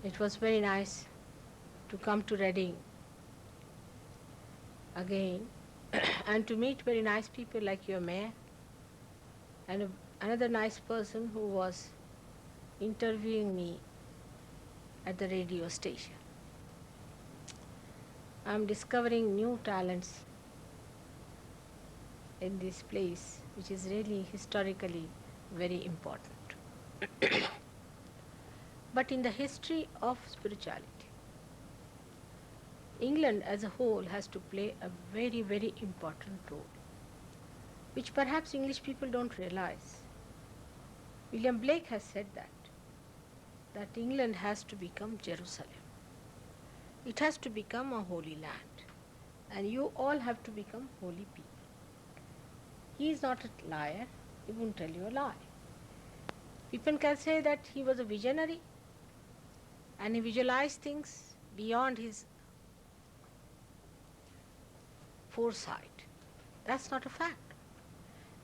It was very nice to come to Reading again and to meet very nice people like your mayor and another nice person who was interviewing me at the radio station. I'm discovering new talents in this place, which is really historically very important. But in the history of spirituality, England as a whole has to play a very, very important role, which perhaps English people don't realize. William Blake has said that England has to become Jerusalem. It has to become a holy land, and you all have to become holy people. He is not a liar, he won't tell you a lie. People can say that he was a visionary and he visualized things beyond his foresight. That's not a fact.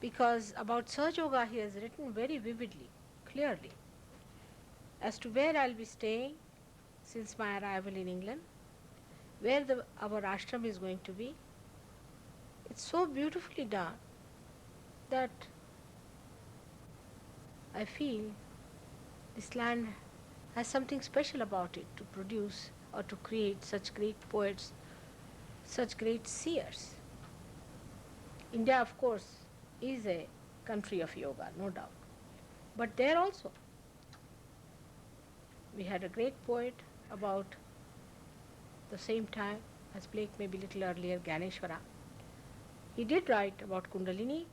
Because about Sahaja Yoga he has written very vividly, clearly, as to where I'll be staying since my arrival in England, where our ashram is going to be. It's so beautifully done that I feel this land has something special about it to produce or to create such great poets, such great seers. India, of course, is a country of yoga, no doubt. But there also, we had a great poet about the same time as Blake, maybe a little earlier, Ganeshwara. He did write about Kundalini.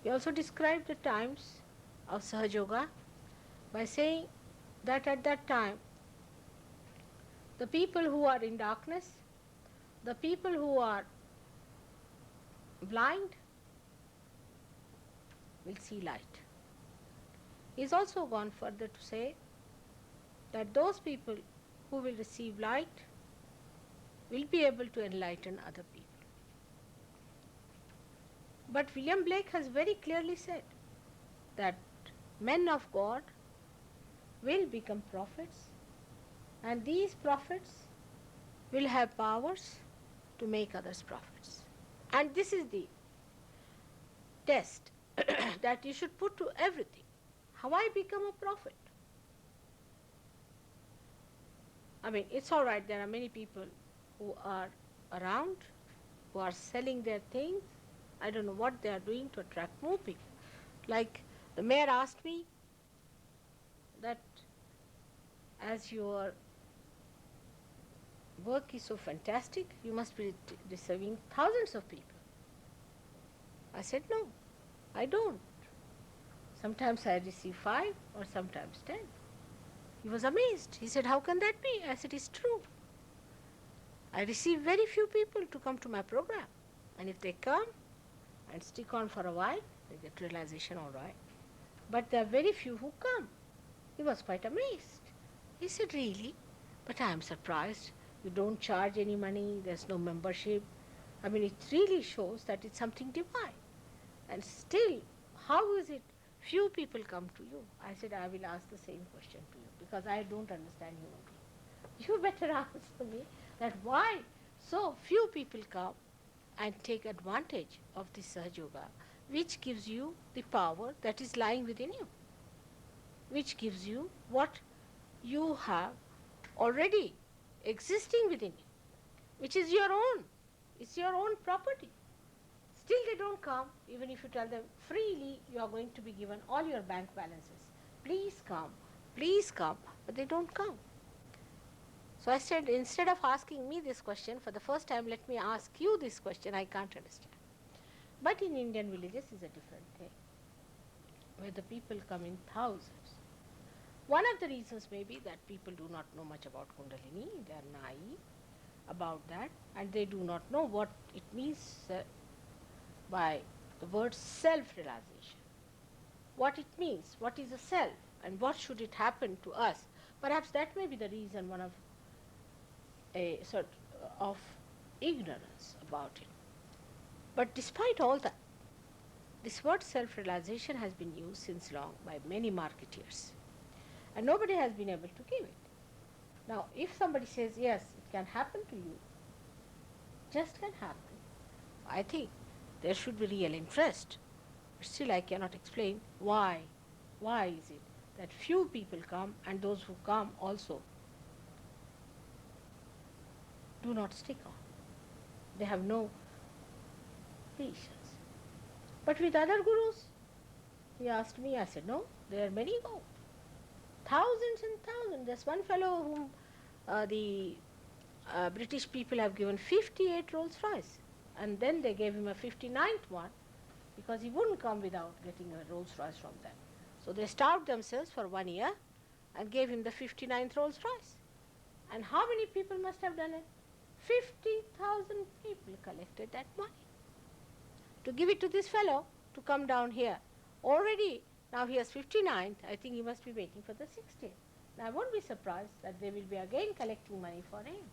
He also described the times of Sahaja Yoga by saying that at that time, the people who are in darkness, the people who are blind, will see light. He's also gone further to say that those people who will receive light will be able to enlighten other people. But William Blake has very clearly said that men of God will become prophets, and these prophets will have powers to make others prophets. And this is the test that you should put to everything. How I become a prophet? I mean, it's all right, there are many people who are around, who are selling their things. I don't know what they are doing to attract more people. Like the mayor asked me that as your work is so fantastic, you must be receiving thousands of people. I said, no, I don't. Sometimes I receive 5 or sometimes 10. He was amazed. He said, how can that be? I said, it's true. I receive very few people to come to my program. And if they come and stick on for a while, they get realization, all right. But there are very few who come. He was quite amazed. He said, really? But I am surprised. You don't charge any money, there's no membership. I mean, it really shows that it's something divine. And still, how is it few people come to you? I said, I will ask the same question to you because I don't understand human beings. You better answer me that why so few people come and take advantage of this Sahaja Yoga, which gives you the power that is lying within you, which gives you what you have already existing within you, which is your own. It's your own property. Still they don't come, even if you tell them freely you are going to be given all your bank balances. Please come, but they don't come. So I said, instead of asking me this question, for the first time let me ask you this question, I can't understand. But in Indian villages is a different thing, where the people come in thousands. One of the reasons may be that people do not know much about Kundalini, they are naive about that, and they do not know what it means by the word self-realization. What it means, what is a self, and what should it happen to us. Perhaps that may be the reason, one of a sort of ignorance about it. But despite all that, this word self-realization has been used since long by many marketeers, and nobody has been able to give it. Now, if somebody says, yes, it can happen to you, just can happen, I think there should be real interest. But still, I cannot explain why. Why is it that few people come and those who come also do not stick on? They have no patience. But with other gurus, he asked me, I said, no, there are many go. Thousands and thousands. There's one fellow whom the British people have given 58 Rolls Royce. And then they gave him a 59th one because he wouldn't come without getting a Rolls Royce from them. So they starved themselves for 1 year and gave him the 59th Rolls Royce. And how many people must have done it? 50,000 people collected that money to give it to this fellow to come down here. Already, now he has 59th, I think he must be waiting for the 60th. Now I won't be surprised that they will be again collecting money for him.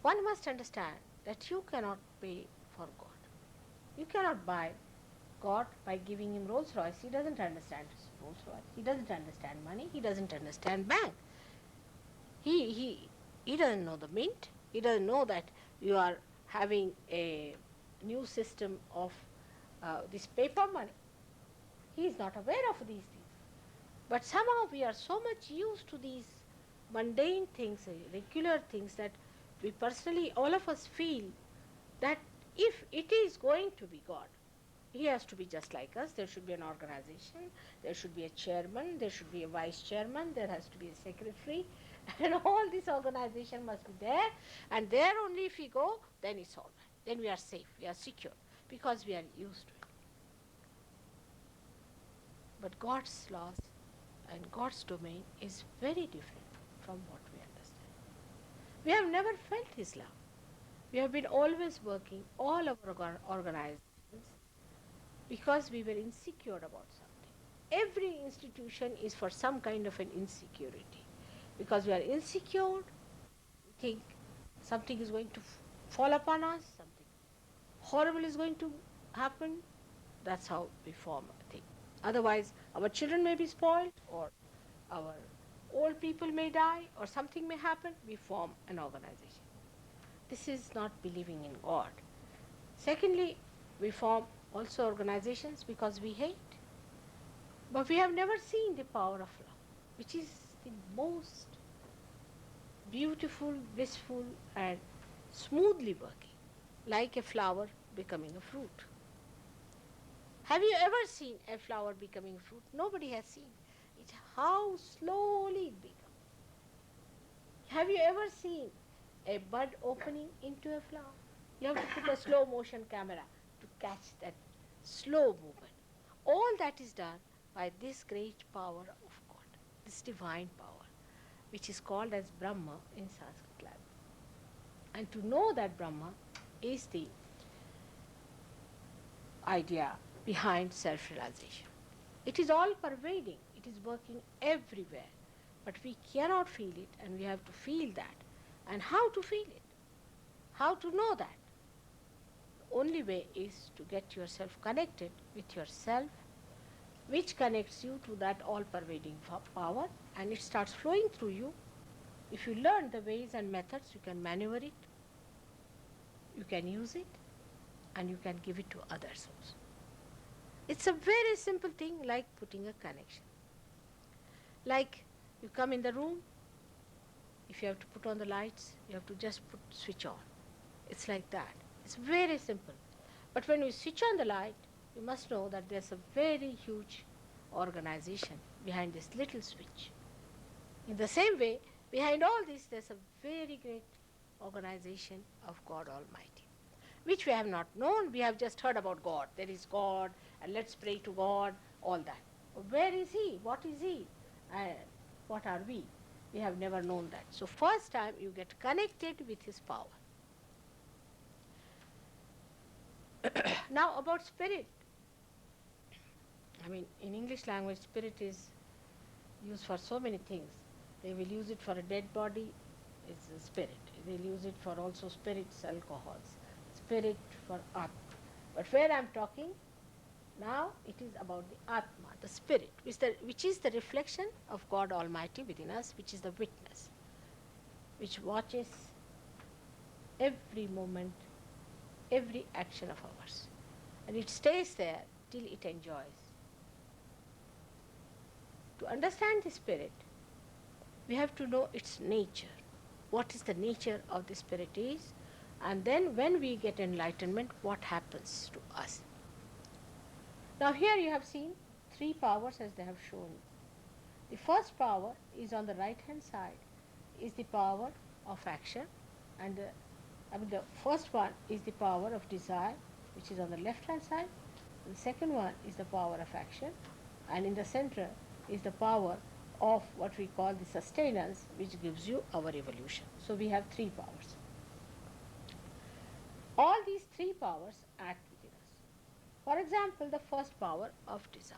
One must understand that you cannot pay for God. You cannot buy God by giving him Rolls Royce. He doesn't understand Rolls Royce. He doesn't understand money. He doesn't understand bank. He doesn't know the mint. He doesn't know that you are having a new system of this paper money. He is not aware of these things. But somehow we are so much used to these mundane things, regular things, that we personally, all of us feel that if it is going to be God, he has to be just like us. There should be an organization, there should be a chairman, there should be a vice chairman, there has to be a secretary, and all this organization must be there. And there only if we go, then it's all right. Then we are safe, we are secure, because we are used to it. But God's laws and God's domain is very different from what we understand. We have never felt his love. We have been always working all our organizations because we were insecure about something. Every institution is for some kind of an insecurity. Because we are insecure, we think something is going to fall upon us, something horrible is going to happen. That's how we form a thing. Otherwise, our children may be spoiled, or our old people may die, or something may happen. We form an organization. This is not believing in God. Secondly, we form also organizations because we hate. But we have never seen the power of love, which is the most beautiful, blissful, and smoothly working, like a flower becoming a fruit. Have you ever seen a flower becoming fruit? Nobody has seen it. How slowly it becomes. Have you ever seen a bud opening into a flower? You have to put a slow motion camera to catch that slow movement. All that is done by this great power of God, this divine power, which is called as Brahma in Sanskrit language. And to know that Brahma is the idea behind self-realization. It is all pervading, it is working everywhere, but we cannot feel it, and we have to feel that. And how to feel it? How to know that? The only way is to get yourself connected with yourself, which connects you to that all-pervading power, and it starts flowing through you. If you learn the ways and methods, you can maneuver it, you can use it, and you can give it to others also. It's a very simple thing, like putting a connection. Like you come in the room, if you have to put on the lights, you have to just switch on. It's like that. It's very simple. But when you switch on the light, you must know that there's a very huge organization behind this little switch. In the same way, behind all this, there's a very great organization of God Almighty, which we have not known. We have just heard about God. There is God, and let's pray to God, all that. Where is He? What is He? And what are we? We have never known that. So first time you get connected with His power. Now about spirit. I mean, in English language, spirit is used for so many things. They will use it for a dead body, it's a spirit. They'll use it for also spirits, alcohols. Spirit for art. But where I'm talking, Now it is about the Atma, the spirit, which is the reflection of God Almighty within us, which is the witness, which watches every moment, every action of ours. And it stays there till it enjoys. To understand the spirit, we have to know its nature. What is the nature of the spirit is, and then when we get enlightenment, what happens to us. Now here you have seen three powers as they have shown. The first power is on the right hand side, is the power of action, and the first one is the power of desire, which is on the left hand side. The second one is the power of action, and in the center is the power of what we call the sustenance, which gives you our evolution. So we have three powers. All these three powers act within us. For example, the first power of desire.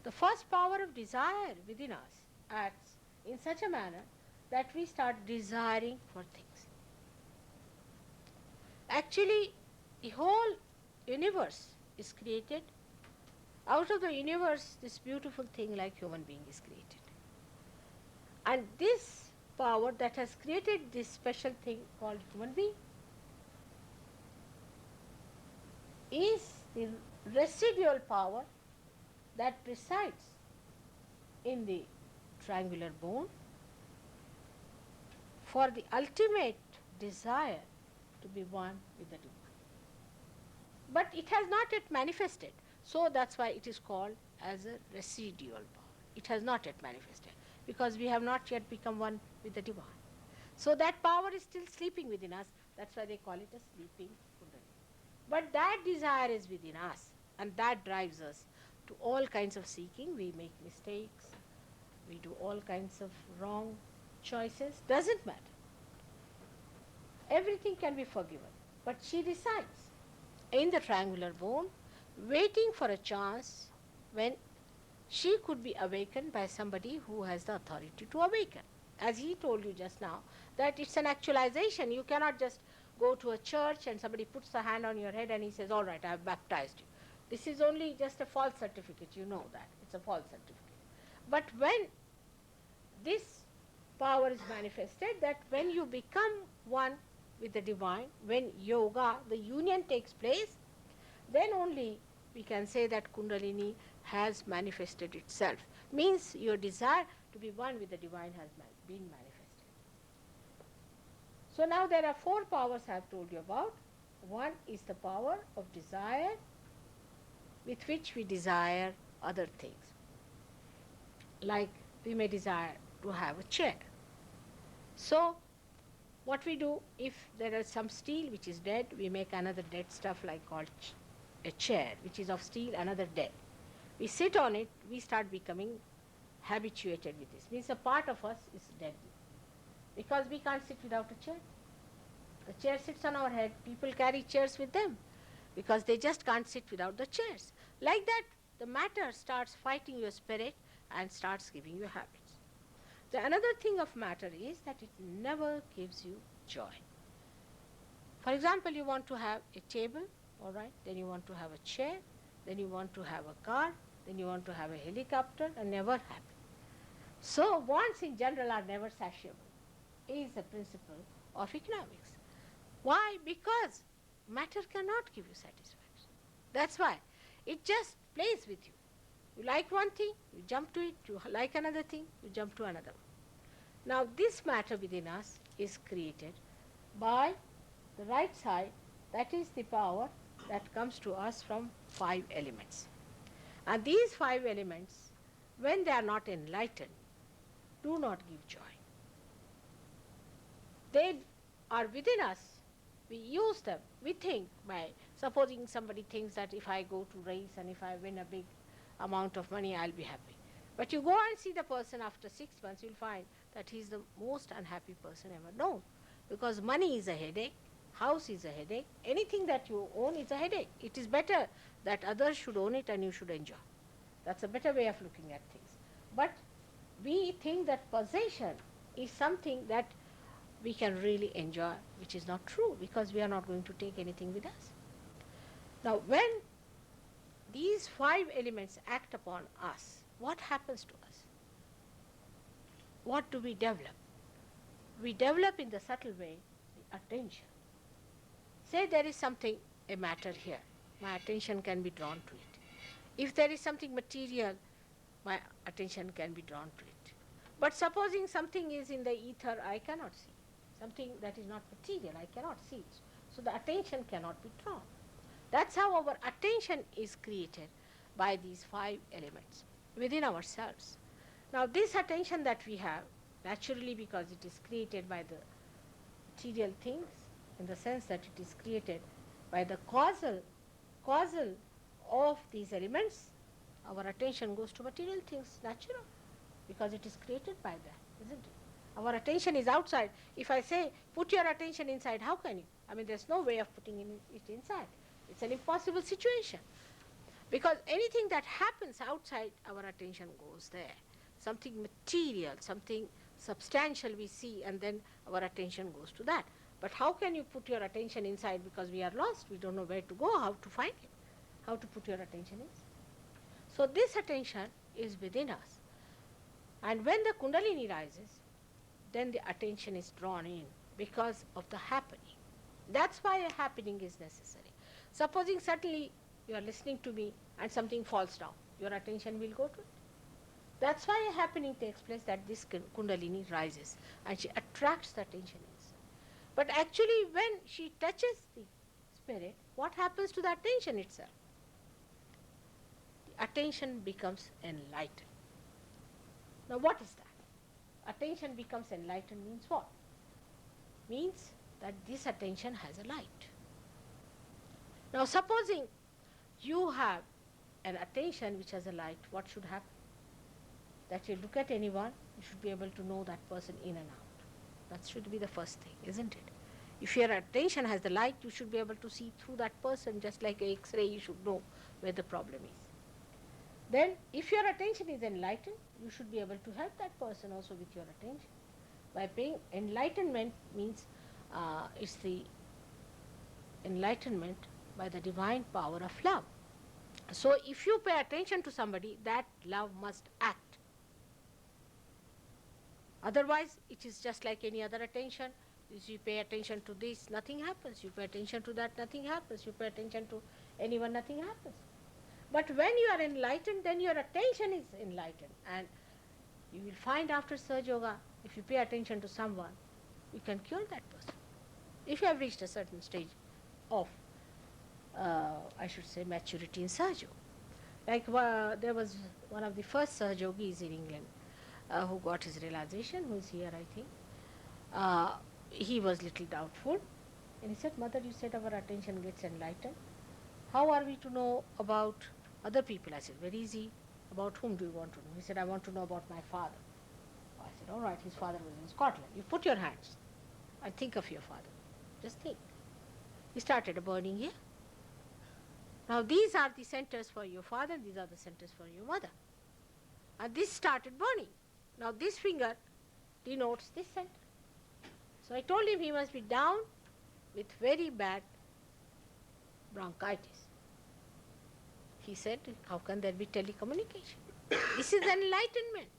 The first power of desire within us acts in such a manner that we start desiring for things. Actually, the whole universe is created. Out of the universe, this beautiful thing like human being is created. And this power that has created this special thing called human being is the residual power that resides in the triangular bone for the ultimate desire to be one with the divine. But it has not yet manifested, so that's why it is called as a residual power. It has not yet manifested because we have not yet become one with the divine. So that power is still sleeping within us. That's why they call it a sleeping Kundalini. But that desire is within us, and that drives us to all kinds of seeking. We make mistakes, we do all kinds of wrong choices. Doesn't matter. Everything can be forgiven. But she resides in the triangular bone, waiting for a chance when she could be awakened by somebody who has the authority to awaken. As he told you just now, that it's an actualization. You cannot just go to a church and somebody puts a hand on your head and he says, all right, I have baptized you. This is only just a false certificate, you know that. It's a false certificate. But when this power is manifested, that when you become one with the divine, when yoga, the union takes place, then only we can say that Kundalini has manifested itself. Means your desire to be one with the divine has been manifested. So now there are four powers I have told you about. One is the power of desire, with which we desire other things. Like we may desire to have a chair. So what we do, if there is some steel which is dead, we make another dead stuff like called a chair, which is of steel, another dead. We sit on it, we start becoming habituated with this. Means a part of us is dead. Because we can't sit without a chair. The chair sits on our head. People carry chairs with them because they just can't sit without the chairs. Like that, the matter starts fighting your spirit and starts giving you habits. The another thing of matter is that it never gives you joy. For example, you want to have a table, all right, then you want to have a chair, then you want to have a car, then you want to have a helicopter, and never happy. So wants in general are never satiable, is the principle of economics. Why? Because matter cannot give you satisfaction. That's why it just plays with you. You like one thing, you jump to it. You like another thing, you jump to another one. Now this matter within us is created by the right side. That is the power that comes to us from 5 elements. And these 5 elements, when they are not enlightened, do not give joy. They are within us. We use them. We think by, supposing somebody thinks that if I go to race and if I win a big amount of money, I'll be happy. But you go and see the person after 6 months, you'll find that he's the most unhappy person ever known. Because money is a headache, house is a headache, anything that you own is a headache. It is better that others should own it and you should enjoy. That's a better way of looking at things. But we think that possession is something that we can really enjoy, which is not true, because we are not going to take anything with us. Now, when these 5 elements act upon us, what happens to us? What do we develop? We develop in the subtle way the attention. Say there is something, a matter here, my attention can be drawn to it. If there is something material, my attention can be drawn to it. But supposing something is in the ether, I cannot see. Something that is not material, I cannot see it. So the attention cannot be drawn. That's how our attention is created, by these 5 elements within ourselves. Now this attention that we have, naturally because it is created by the material things, in the sense that it is created by the causal of these elements, our attention goes to material things, natural, because it is created by that, isn't it? Our attention is outside. If I say, put your attention inside, how can you? I mean, there's no way of putting it inside. It's an impossible situation. Because anything that happens outside, our attention goes there. Something material, something substantial we see, and then our attention goes to that. But how can you put your attention inside? Because we are lost. We don't know where to go, how to find it, how to put your attention in. So this attention is within us. And when the Kundalini rises, then the attention is drawn in because of the happening. That's why a happening is necessary. Supposing suddenly you are listening to me and something falls down, your attention will go to it. That's why a happening takes place, that this Kundalini rises and she attracts the attention inside. But actually when she touches the spirit, what happens to the attention itself? The attention becomes enlightened. Now what is that? Attention becomes enlightened means what? Means that this attention has a light. Now supposing you have an attention which has a light, what should happen? That you look at anyone, you should be able to know that person in and out. That should be the first thing, isn't it? If your attention has the light, you should be able to see through that person, just like an X-ray, you should know where the problem is. Then, if your attention is enlightened, you should be able to help that person also with your attention. By paying enlightenment means it's the enlightenment by the divine power of love. So if you pay attention to somebody, that love must act. Otherwise, it is just like any other attention. If you pay attention to this, nothing happens. You pay attention to that, nothing happens. You pay attention to anyone, nothing happens. But when you are enlightened, then your attention is enlightened. And you will find after Sahaja Yoga, if you pay attention to someone, you can cure that person. If you have reached a certain stage of, I should say, maturity in Sahaja Yoga. Like there was one of the first Sahaja Yogis in England who got his realization, who is here, I think. He was little doubtful. And he said, Mother, you said our attention gets enlightened. How are we to know about other people? I said, very easy. About whom do you want to know? He said, I want to know about my father. I said, all right, his father was in Scotland. You put your hands and think of your father. Just think. He started a burning here. Now these are the centers for your father, these are the centers for your mother. And this started burning. Now this finger denotes this center. So I told him he must be down with very bad bronchitis. He said, how can there be telecommunication? This is enlightenment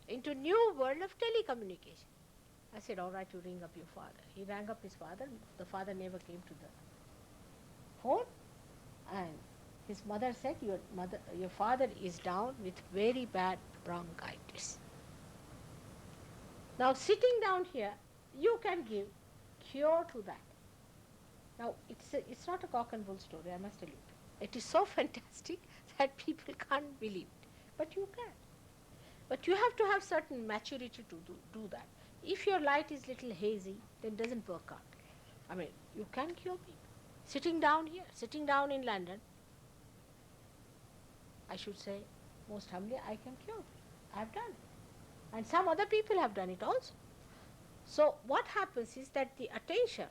into new world of telecommunication. I said, all right, you ring up your father. He rang up his father. The father never came to the phone. And his mother said, your father is down with very bad bronchitis. Now sitting down here, you can give cure to that. Now it's not a cock and bull story, I must tell you. It is so fantastic that people can't believe it. But you can. But you have to have certain maturity to do that. If your light is little hazy, then it doesn't work out. I mean, you can cure people. Sitting down here, sitting down in London, I should say, most humbly, I can cure. I have done it. And some other people have done it also. So what happens is that the attention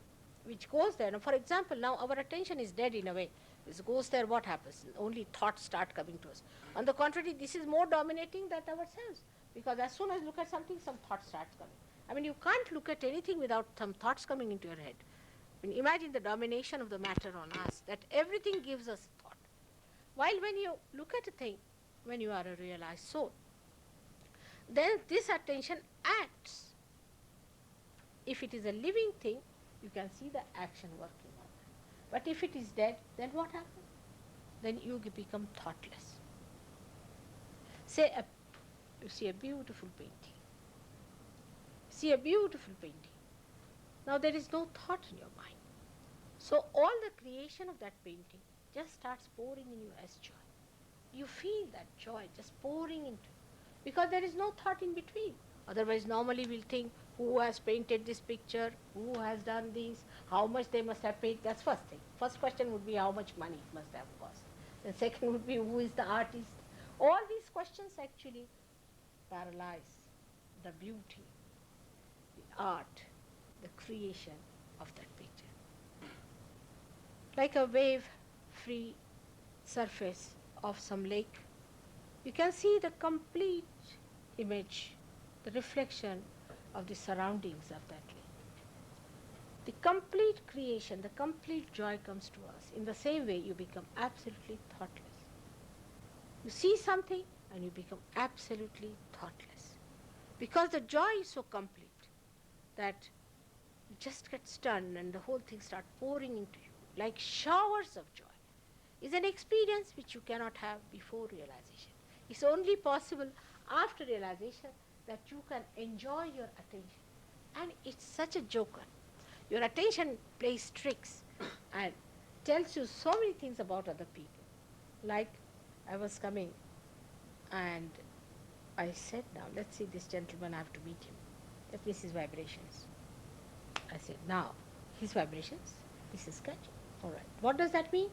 which goes there, now for example, now our attention is dead in a way. It goes there, what happens? Only thoughts start coming to us. On the contrary, this is more dominating than ourselves. Because as soon as you look at something, some thought starts coming. I mean, you can't look at anything without some thoughts coming into your head. I mean, imagine the domination of the matter on us, that everything gives us thought. While when you look at a thing, when you are a realized soul, then this attention acts. If it is a living thing, you can see the action working on that. But if it is dead, then what happens? Then you become thoughtless. Say, you see a beautiful painting. See a beautiful painting. Now there is no thought in your mind. So all the creation of that painting just starts pouring in you as joy. You feel that joy just pouring into you because there is no thought in between. Otherwise, normally we'll think who has painted this picture, who has done this, how much they must have paid. That's first thing. First question would be how much money it must have cost. Then second would be who is the artist. All these questions actually paralyze the beauty, the art, the creation of that picture. Like a wave-free surface of some lake, you can see the complete image, the reflection of the surroundings of that lake. The complete creation, the complete joy comes to us. In the same way, you become absolutely thoughtless. You see something and you become absolutely thoughtless. Because the joy is so complete that you just get stunned and the whole thing starts pouring into you like showers of joy. Is an experience which you cannot have before realization. It's only possible after realization that you can enjoy your attention. And it's such a joker. Your attention plays tricks and tells you so many things about other people. Like I was coming and I said, now let's see this gentleman, I have to meet him. Let me see his vibrations. I said, now his vibrations, this is catching. All right. What does that mean?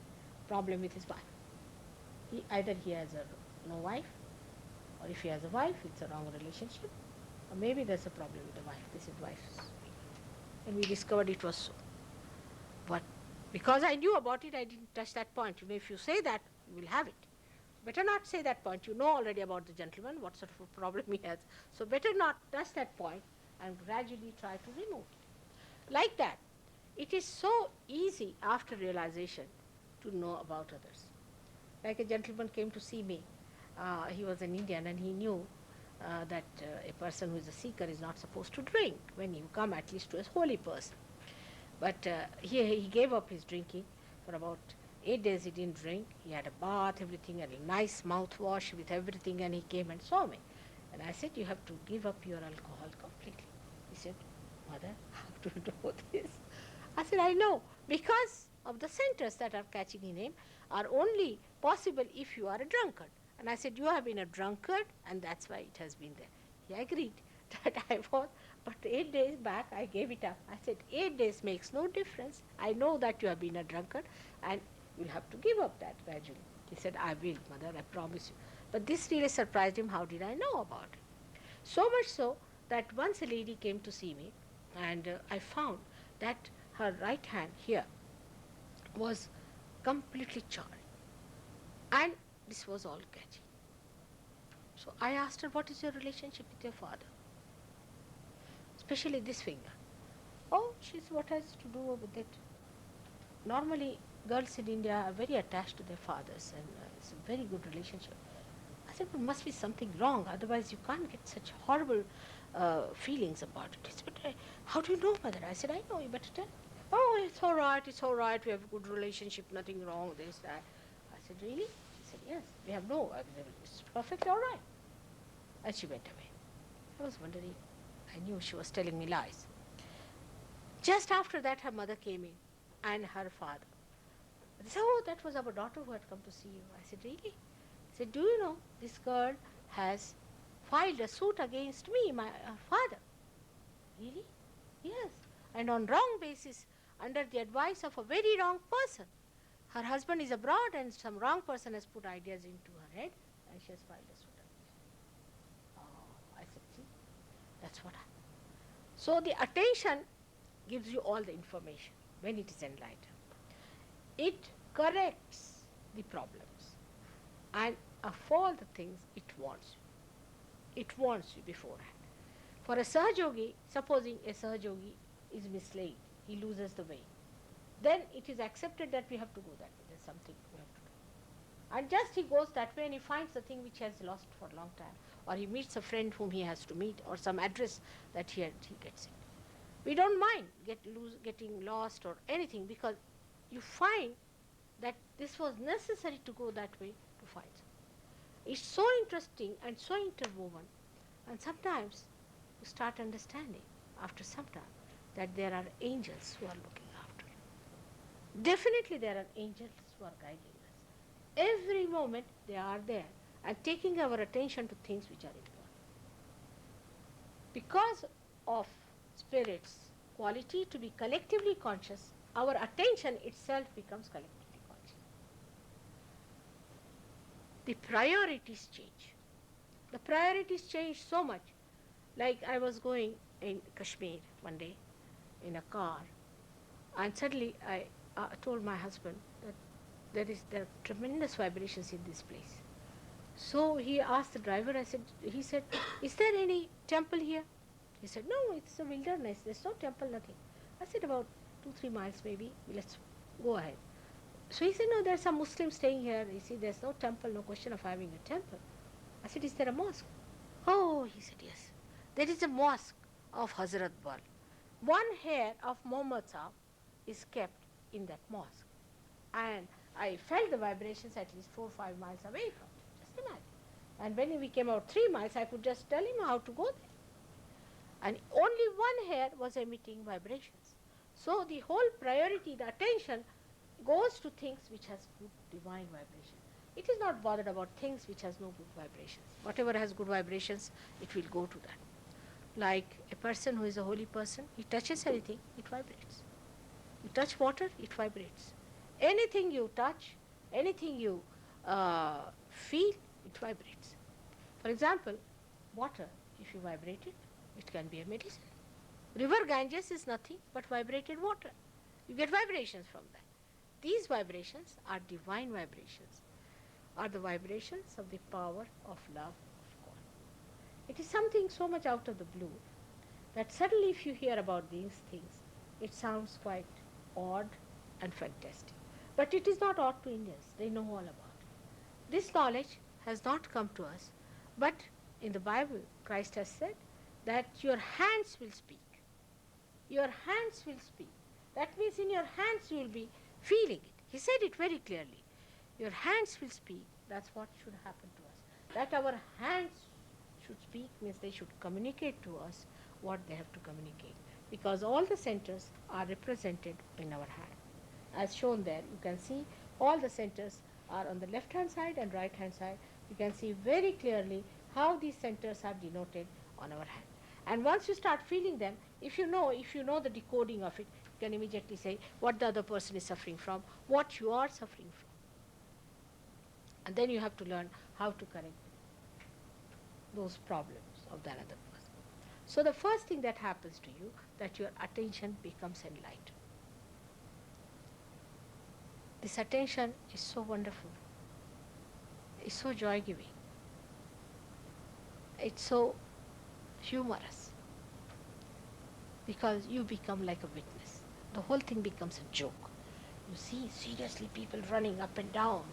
Problem with his wife. Either he has no wife, or if he has a wife, it's a wrong relationship, or maybe there's a problem with the wife. This is wife's. And we discovered it was so. But because I knew about it, I didn't touch that point. You know, if you say that, you will have it. Better not say that point. You know already about the gentleman, what sort of a problem he has. So better not touch that point and gradually try to remove it. Like that, it is so easy after realization to know about others. Like a gentleman came to see me. He was an Indian and he knew that a person who is a seeker is not supposed to drink when you come at least to a holy person. But he gave up his drinking. For about 8 days he didn't drink. He had a bath, everything, and a nice mouthwash with everything, and he came and saw me. And I said, you have to give up your alcohol completely. He said, Mother, how do you know this? I said, I know, because of the centers that are catching in him are only possible if you are a drunkard. And I said, you have been a drunkard, and that's why it has been there. He agreed that I was, but 8 days back I gave it up. I said, 8 days makes no difference. I know that you have been a drunkard, and you'll have to give up that gradually. He said, I will, Mother, I promise you. But this really surprised him. How did I know about it? So much so that once a lady came to see me, and I found that her right hand here was completely charred. And this was all catchy. So I asked her, what is your relationship with your father? Especially this finger. Oh, she said, what has to do with it? Normally, girls in India are very attached to their fathers and it's a very good relationship. I said, there must be something wrong, otherwise you can't get such horrible feelings about it. He said, but how do you know, Mother? I said, I know, you better tell. Oh, it's all right, we have a good relationship, nothing wrong, this, that. I said, really? He said, yes, we have no, it's perfectly all right. And she went away. I was wondering, I knew she was telling me lies. Just after that, her mother came in and her father. They said, oh, that was our daughter who had come to see you. I said, really? He said, do you know, this girl has filed a suit against me, my father. Really? Yes. And on wrong basis, under the advice of a very wrong person. Her husband is abroad and some wrong person has put ideas into her head and she has filed a suit against me. Oh, I said, see, that's what happened. So the attention gives you all the information when it is enlightened. It corrects the problems and of all the things it warns you. It warns you beforehand. For a Sahajogi, supposing a Sahajogi is misled, he loses the way, then it is accepted that we have to go that way. There's something we have to do. And just he goes that way and he finds the thing which he has lost for a long time. Or he meets a friend whom he has to meet, or some address that he gets it. We don't mind getting lost or anything, because you find that this was necessary to go that way to find something. It's so interesting and so interwoven, and sometimes you start understanding after some time that there are angels who are looking after you. Definitely there are angels who are guiding us. Every moment they are there and taking our attention to things which are important. Because of spirit's quality to be collectively conscious, our attention itself becomes collectively conscious. The priorities change. The priorities change so much. Like I was going in Kashmir one day in a car, and suddenly I told my husband that there are tremendous vibrations in this place. So he asked the driver, he said, is there any temple here? He said, no, it's a wilderness. There's no temple, nothing. I said, about 2-3 miles maybe. Let's go ahead. So he said, no, there's some Muslims staying here. You see, there's no temple, no question of having a temple. I said, is there a mosque? Oh, he said, yes. There is a mosque of Hazrat Bal. One hair of Muhammad Sahib is kept in that mosque. And I felt the vibrations at least 4 or 5 miles away from it. Just imagine. And when we came out 3 miles, I could just tell him how to go there. And only one hair was emitting vibrations. So the whole priority, the attention, goes to things which has good divine vibration. It is not bothered about things which has no good vibrations. Whatever has good vibrations, it will go to that. Like a person who is a holy person, he touches anything, it vibrates. You touch water, it vibrates. Anything you touch, anything you feel, it vibrates. For example, water, if you vibrate it, it can be a medicine. River Ganges is nothing but vibrated water. You get vibrations from that. These vibrations are divine vibrations, are the vibrations of the power of love of God. It is something so much out of the blue that suddenly if you hear about these things, it sounds quite odd and fantastic. But it is not odd to Indians. They know all about it. This knowledge has not come to us, but in the Bible, Christ has said that your hands will speak. Your hands will speak. That means in your hands you will be feeling it. He said it very clearly. Your hands will speak. That's what should happen to us. That our hands should speak means they should communicate to us what they have to communicate. Because all the centers are represented in our hand. As shown there, you can see all the centers are on the left hand side and right hand side. You can see very clearly how these centers are denoted on our hand. And once you start feeling them, if you know the decoding of it, you can immediately say what the other person is suffering from, what you are suffering from. And then you have to learn how to correct those problems of that other person. So the first thing that happens to you, that your attention becomes enlightened. This attention is so wonderful. It's so joy-giving. It's so humorous, because you become like a witness. The whole thing becomes a joke. You see seriously people running up and down,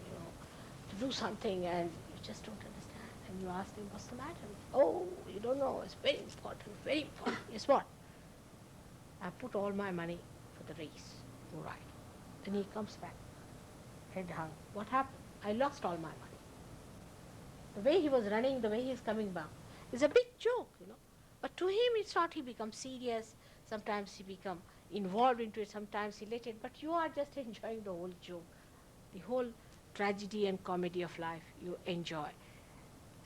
to do something, and you just don't understand. And you ask them, what's the matter? Oh, you don't know, it's very important, very important. Guess what? I put all my money for the race, to ride. Then he comes back, head hung. What happened? I lost all my money. The way he was running, the way he is coming back, is a big joke, But to him it's not. He becomes serious. Sometimes he becomes involved into it, sometimes he let it. But you are just enjoying the whole joke. The whole tragedy and comedy of life you enjoy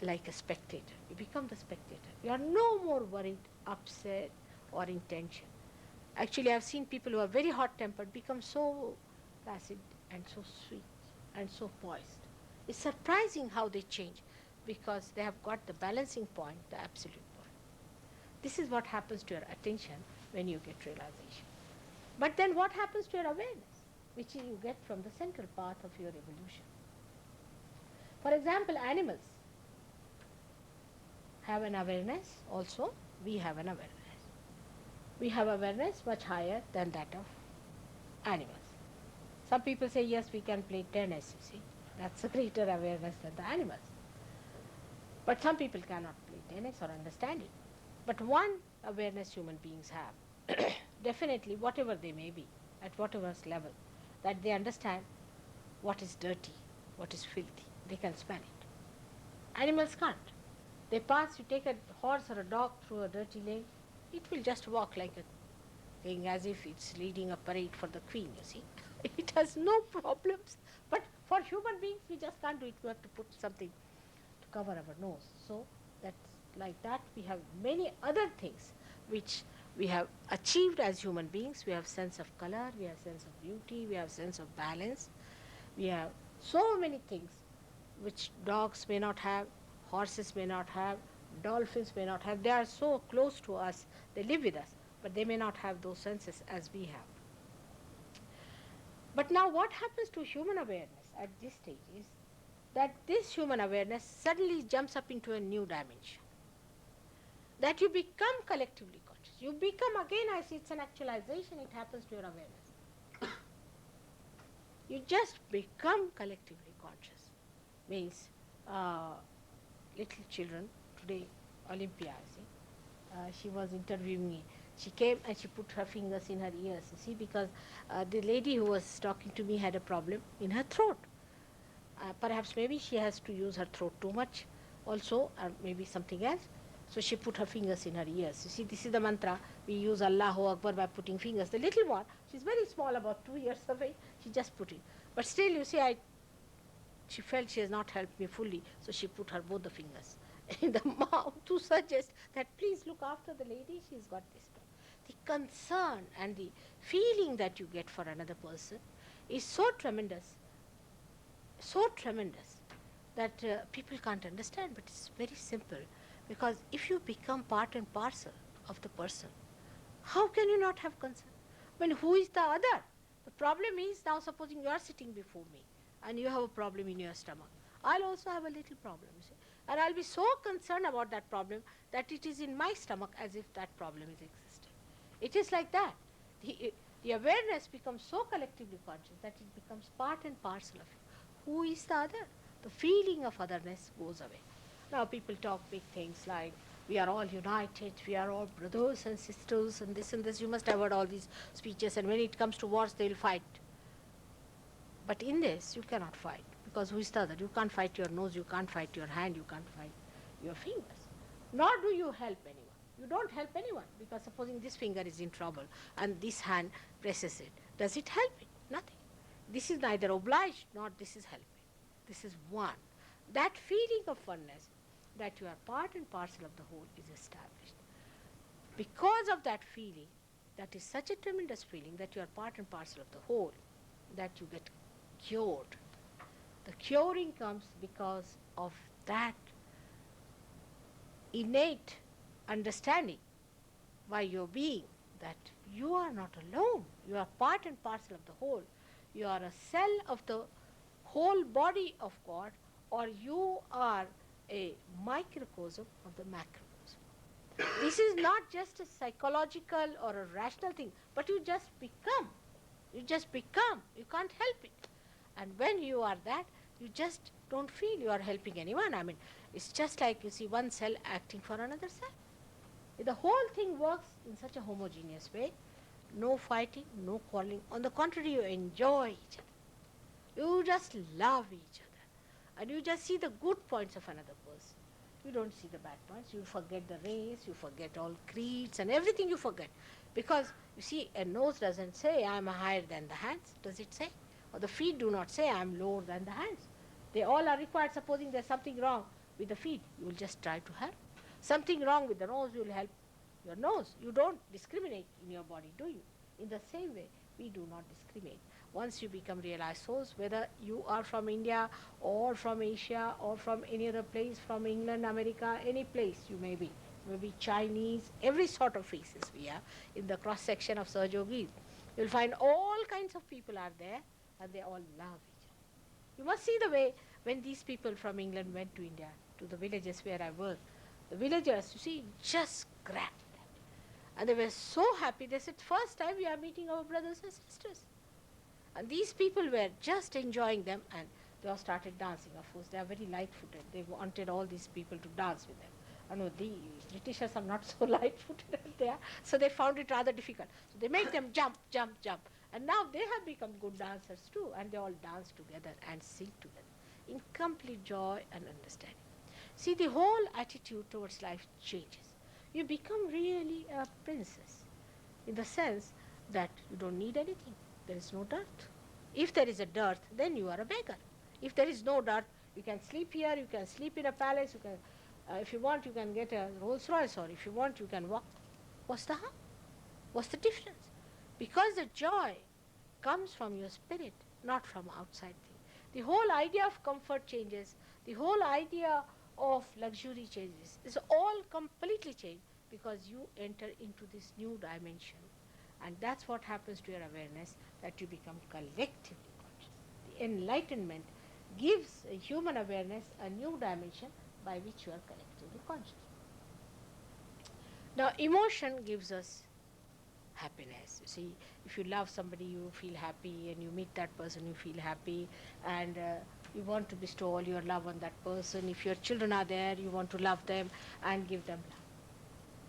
like a spectator. You become the spectator. You are no more worried, upset, or in tension. Actually, I've seen people who are very hot-tempered become so placid and so sweet and so poised. It's surprising how they change, because they have got the balancing point, the absolute point. This is what happens to your attention when you get realization. But then what happens to your awareness, which you get from the central path of your evolution? For example, animals have an awareness also. We have an awareness. We have awareness much higher than that of animals. Some people say, yes, we can play tennis, you see. That's a greater awareness than the animals. But some people cannot play tennis or understand it. But one awareness human beings have, definitely whatever they may be, at whatever level, that they understand what is dirty, what is filthy. They can smell it. Animals can't. They pass, you take a horse or a dog through a dirty lane, it will just walk like a thing as if it's leading a parade for the queen, you see. It has no problems. But for human beings, we just can't do it. We have to put something to cover our nose. So that's like that. We have many other things which we have achieved as human beings. We have sense of color, we have sense of beauty, we have sense of balance. We have so many things which dogs may not have, horses may not have, dolphins may not have. They are so close to us, they live with us, but they may not have those senses as we have. But now what happens to human awareness at this stage is that this human awareness suddenly jumps up into a new dimension. That you become collectively conscious. You become, again I see it's an actualization, it happens to your awareness. You just become collectively conscious. Means little children, today Olympia, I see, she was interviewing me. She came and she put her fingers in her ears, you see, because the lady who was talking to me had a problem in her throat. Perhaps maybe she has to use her throat too much also, or maybe something else. So she put her fingers in her ears. You see, this is the mantra. We use Allahu Akbar by putting fingers. The little one, she's very small, about 2 years of age, she just put it. But still, you see, she felt she has not helped me fully, so she put her both the fingers in the mouth to suggest that please look after the lady, she's got this problem. The concern and the feeling that you get for another person is so tremendous that people can't understand, but it's very simple. Because if you become part and parcel of the person, how can you not have concern? I mean, who is the other? The problem is, now supposing you are sitting before me and you have a problem in your stomach. I'll also have a little problem, you see. And I'll be so concerned about that problem that it is in my stomach as if that problem is existing. It is like that. The awareness becomes so collectively conscious that it becomes part and parcel of you. Who is the other? The feeling of otherness goes away. Now people talk big things like we are all united, we are all brothers and sisters and this and this. You must have heard all these speeches, and when it comes to wars they will fight. But in this you cannot fight, because who is the other? You can't fight your nose, you can't fight your hand, you can't fight your fingers. Nor do you help anyone. You don't help anyone, because supposing this finger is in trouble and this hand presses it, does it help it? Nothing. This is neither obliged nor this is helping. This is one. That feeling of oneness, that you are part and parcel of the whole, is established. Because of that feeling, that is such a tremendous feeling that you are part and parcel of the whole, that you get cured. The curing comes because of that innate understanding by your being that you are not alone. You are part and parcel of the whole. You are a cell of the whole body of God, or you are a microcosm of the macrocosm. This is not just a psychological or a rational thing, but you just become. You just become. You can't help it. And when you are that, you just don't feel you are helping anyone. I mean, it's just like you see one cell acting for another cell. The whole thing works in such a homogeneous way. No fighting, no quarreling. On the contrary, you enjoy each other. You just love each other. And you just see the good points of another person. You don't see the bad points. You forget the race, you forget all creeds and everything you forget. Because, you see, a nose doesn't say, I am higher than the hands. Does it say? Or the feet do not say, I am lower than the hands. They all are required. Supposing there's something wrong with the feet, you will just try to help. Something wrong with the nose, you will help your nose. You don't discriminate in your body, do you? In the same way, we do not discriminate. Once you become realized souls, whether you are from India or from Asia or from any other place, from England, America, any place you may be Chinese, every sort of faces we have in the cross section of Sahajogis. You'll find all kinds of people are there, and they all love each other. You must see the way when these people from England went to India, to the villages where I work. The villagers, you see, just grabbed. And they were so happy. They said, first time we are meeting our brothers and sisters. And these people were just enjoying them, and They all started dancing. Of course, they are very light-footed. They wanted all these people to dance with them. I know the Britishers are not so light-footed as they are, so they found it rather difficult. So they make them jump, jump, jump. And now they have become good dancers too, and they all dance together and sing together in complete joy and understanding. See, the whole attitude towards life changes. You become really a princess in the sense that you don't need anything. There is no dirt. If there is a dearth, then you are a beggar. If there is no dirt, you can sleep here, you can sleep in a palace, you can, if you want, you can get a Rolls Royce, or if you want, you can walk. What's the harm? What's the difference? Because the joy comes from your spirit, not from outside thing. The whole idea of comfort changes. The whole idea of luxury changes. It's all completely changed because you enter into this new dimension. And that's what happens to your awareness, that you become collectively conscious. The enlightenment gives a human awareness a new dimension by which you are collectively conscious. Now, emotion gives us happiness. You see, if you love somebody, you feel happy, and you meet that person, you feel happy, and you want to bestow all your love on that person. If your children are there, you want to love them and give them love.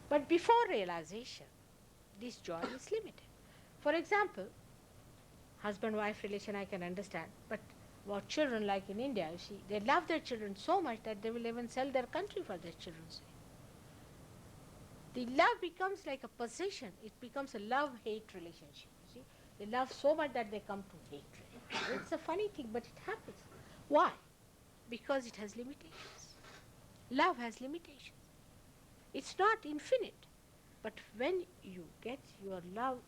But before realization, this joy is limited. For example, husband-wife relation I can understand, but about children, like in India, you see, they love their children so much that they will even sell their country for their children's sake. The love becomes like a possession. It becomes a love-hate relationship. You see, they love so much that they come to hatred. It's a funny thing, but it happens. Why? Because it has limitations. Love has limitations. It's not infinite. But when you get your love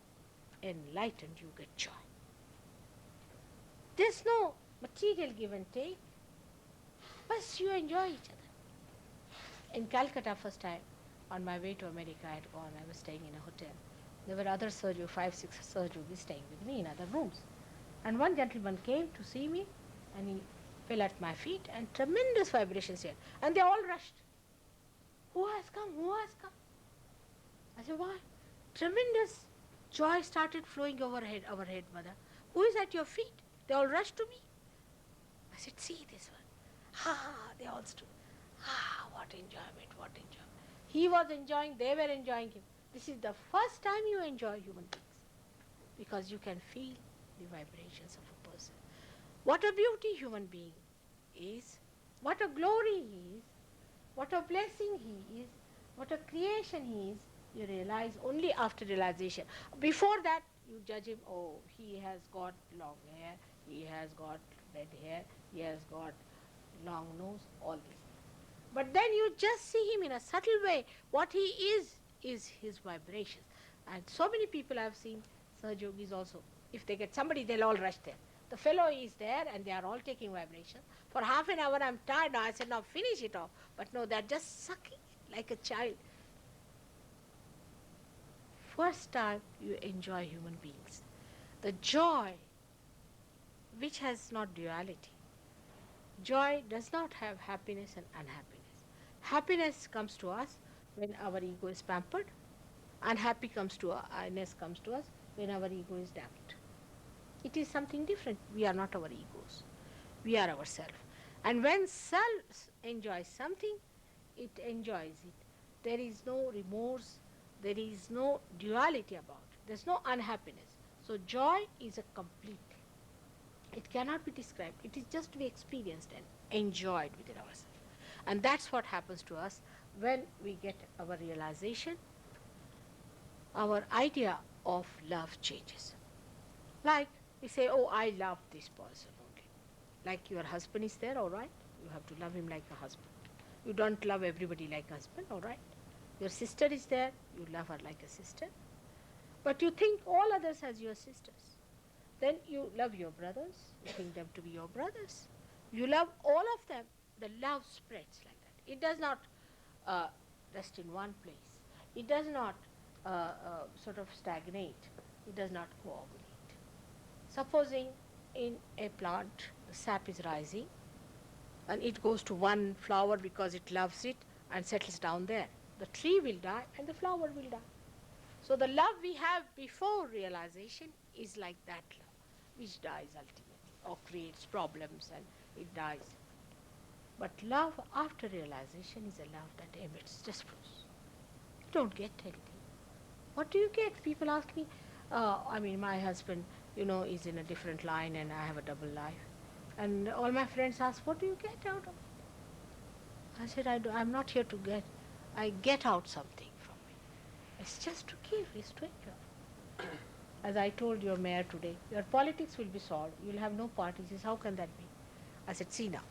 enlightened, you get joy. There's no material give and take, but you enjoy each other. In Calcutta, first time, on my way to America, I had gone, I was staying in a hotel. There were other surgeons, 5, 6 surgeons staying with me in other rooms. And one gentleman came to see me, and he fell at my feet, and tremendous vibrations here. And they all rushed. Who has come? Who has come? I said, why? Tremendous joy started flowing over our head, mother. Who is at your feet? They all rushed to me. I said, see this one. They all stood. What enjoyment, what enjoyment. He was enjoying, they were enjoying him. This is the first time you enjoy human beings, because you can feel the vibrations of a person. What a beauty human being is, what a glory he is, what a blessing he is, what a creation he is, you realize only after realization. Before that, you judge him, oh, he has got long hair, he has got red hair, he has got long nose, all these. But then you just see him in a subtle way. What he is his vibrations. And so many people I have seen, Sahaj Yogis also, if they get somebody, they'll all rush there. The fellow is there and they are all taking vibrations. For half an hour I'm tired now. I said, now finish it off. But no, they're just sucking it like a child. First time you enjoy human beings. The joy which has not duality. Joy does not have happiness and unhappiness. Happiness comes to us when our ego is pampered. Unhappiness comes to us when our ego is damped. It is something different. We are not our egos. We are ourselves. And when self enjoys something, it enjoys it. There is no remorse. There is no duality about it. There is no unhappiness. So joy is a complete thing. It cannot be described. It is just to be experienced and enjoyed within ourselves. And that's what happens to us when we get our realization. Our idea of love changes. Like we say, oh, I love this person only. Like your husband is there, all right? You have to love him like a husband. You don't love everybody like a husband, all right? Your sister is there, you love her like a sister. But you think all others as your sisters. Then you love your brothers, you think them to be your brothers. You love all of them. The love spreads like that. It does not rest in one place. It does not sort of stagnate. It does not coagulate. Supposing in a plant the sap is rising and it goes to one flower because it loves it and settles down there. The tree will die and the flower will die. So the love we have before realization is like that love, which dies ultimately or creates problems and it dies. But love after realization is a love that emits, just flows. You don't get anything. What do you get? People ask me, my husband, is in a different line and I have a double life. And all my friends ask, what do you get out of it? I said, I'm not here to get. I get out something from it. It's just to give, it's to enjoy. As I told your mayor today, your politics will be solved. You'll have no parties. He says, how can that be? I said, see now,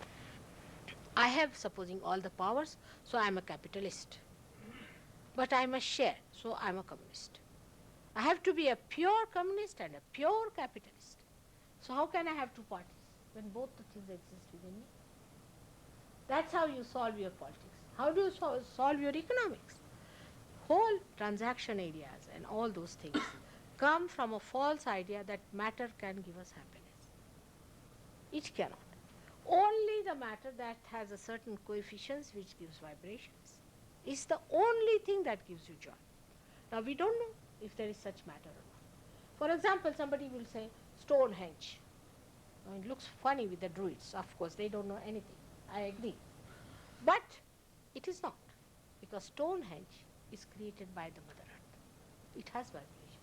I have, supposing, all the powers, so I'm a capitalist. But I must share, so I'm a communist. I have to be a pure communist and a pure capitalist. So how can I have two parties when both the things exist within me? That's how you solve your politics. How do you solve your economics? Whole transaction areas and all those things come from a false idea that matter can give us happiness. It cannot. Only the matter that has a certain coefficients which gives vibrations is the only thing that gives you joy. Now we don't know if there is such matter or not. For example, somebody will say Stonehenge. Now, it looks funny with the Druids. Of course, they don't know anything. I agree. But it is not, because Stonehenge is created by the Mother Earth. It has vibration.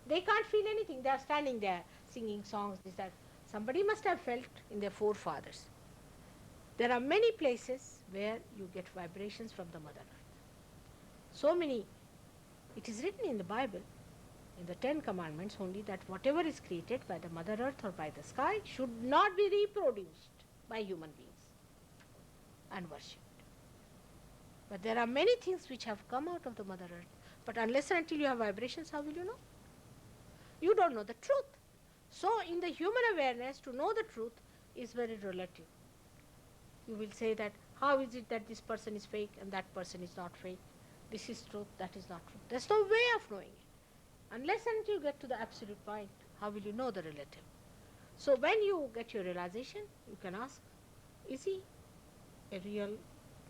They can't feel anything. They are standing there singing songs, this, that. Somebody must have felt in their forefathers. There are many places where you get vibrations from the Mother Earth. So many. It is written in the Bible, in the 10 Commandments only, that whatever is created by the Mother Earth or by the sky should not be reproduced by human beings and worshipped. But there are many things which have come out of the Mother Earth. But unless and until you have vibrations, how will you know? You don't know the truth. So in the human awareness, to know the truth is very relative. You will say that, how is it that this person is fake and that person is not fake? This is truth, that is not truth. There's no way of knowing it. Unless and until you get to the absolute point, how will you know the relative? So when you get your realization, you can ask, is he a real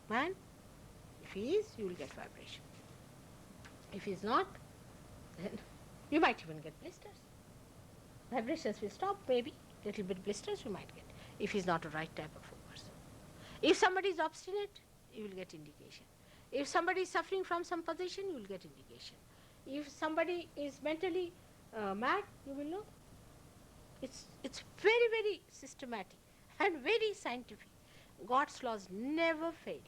man? If he is, you will get vibration. If he is not, then you might even get blisters. Vibrations will stop, maybe. Little bit blisters you might get, if he's not a right type of a person. If somebody is obstinate, you will get indication. If somebody is suffering from some possession, you will get indication. If somebody is mentally mad, you will know. It's very, very systematic and very scientific. God's laws never fail.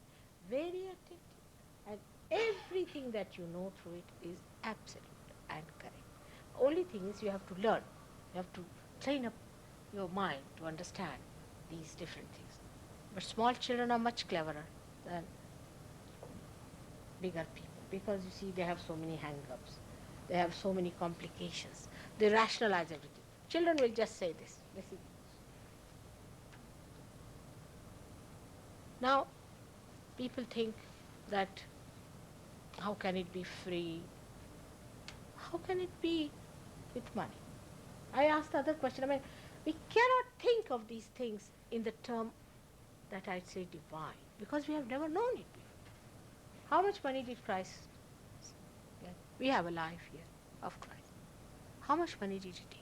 Very attentive. And everything that you know through it is absolute and correct. Only thing is you have to learn. You have to train up your mind to understand these different things. But small children are much cleverer than bigger people, because you see they have so many hang-ups. They have so many complications. They rationalize everything. Children will just say this. Listen. Now, people think that how can it be free? How can it be with money? I asked the other question. We cannot think of these things in the term that I'd say divine, because we have never known it before. How much money did Christ get? We have a life here of Christ. How much money did he take?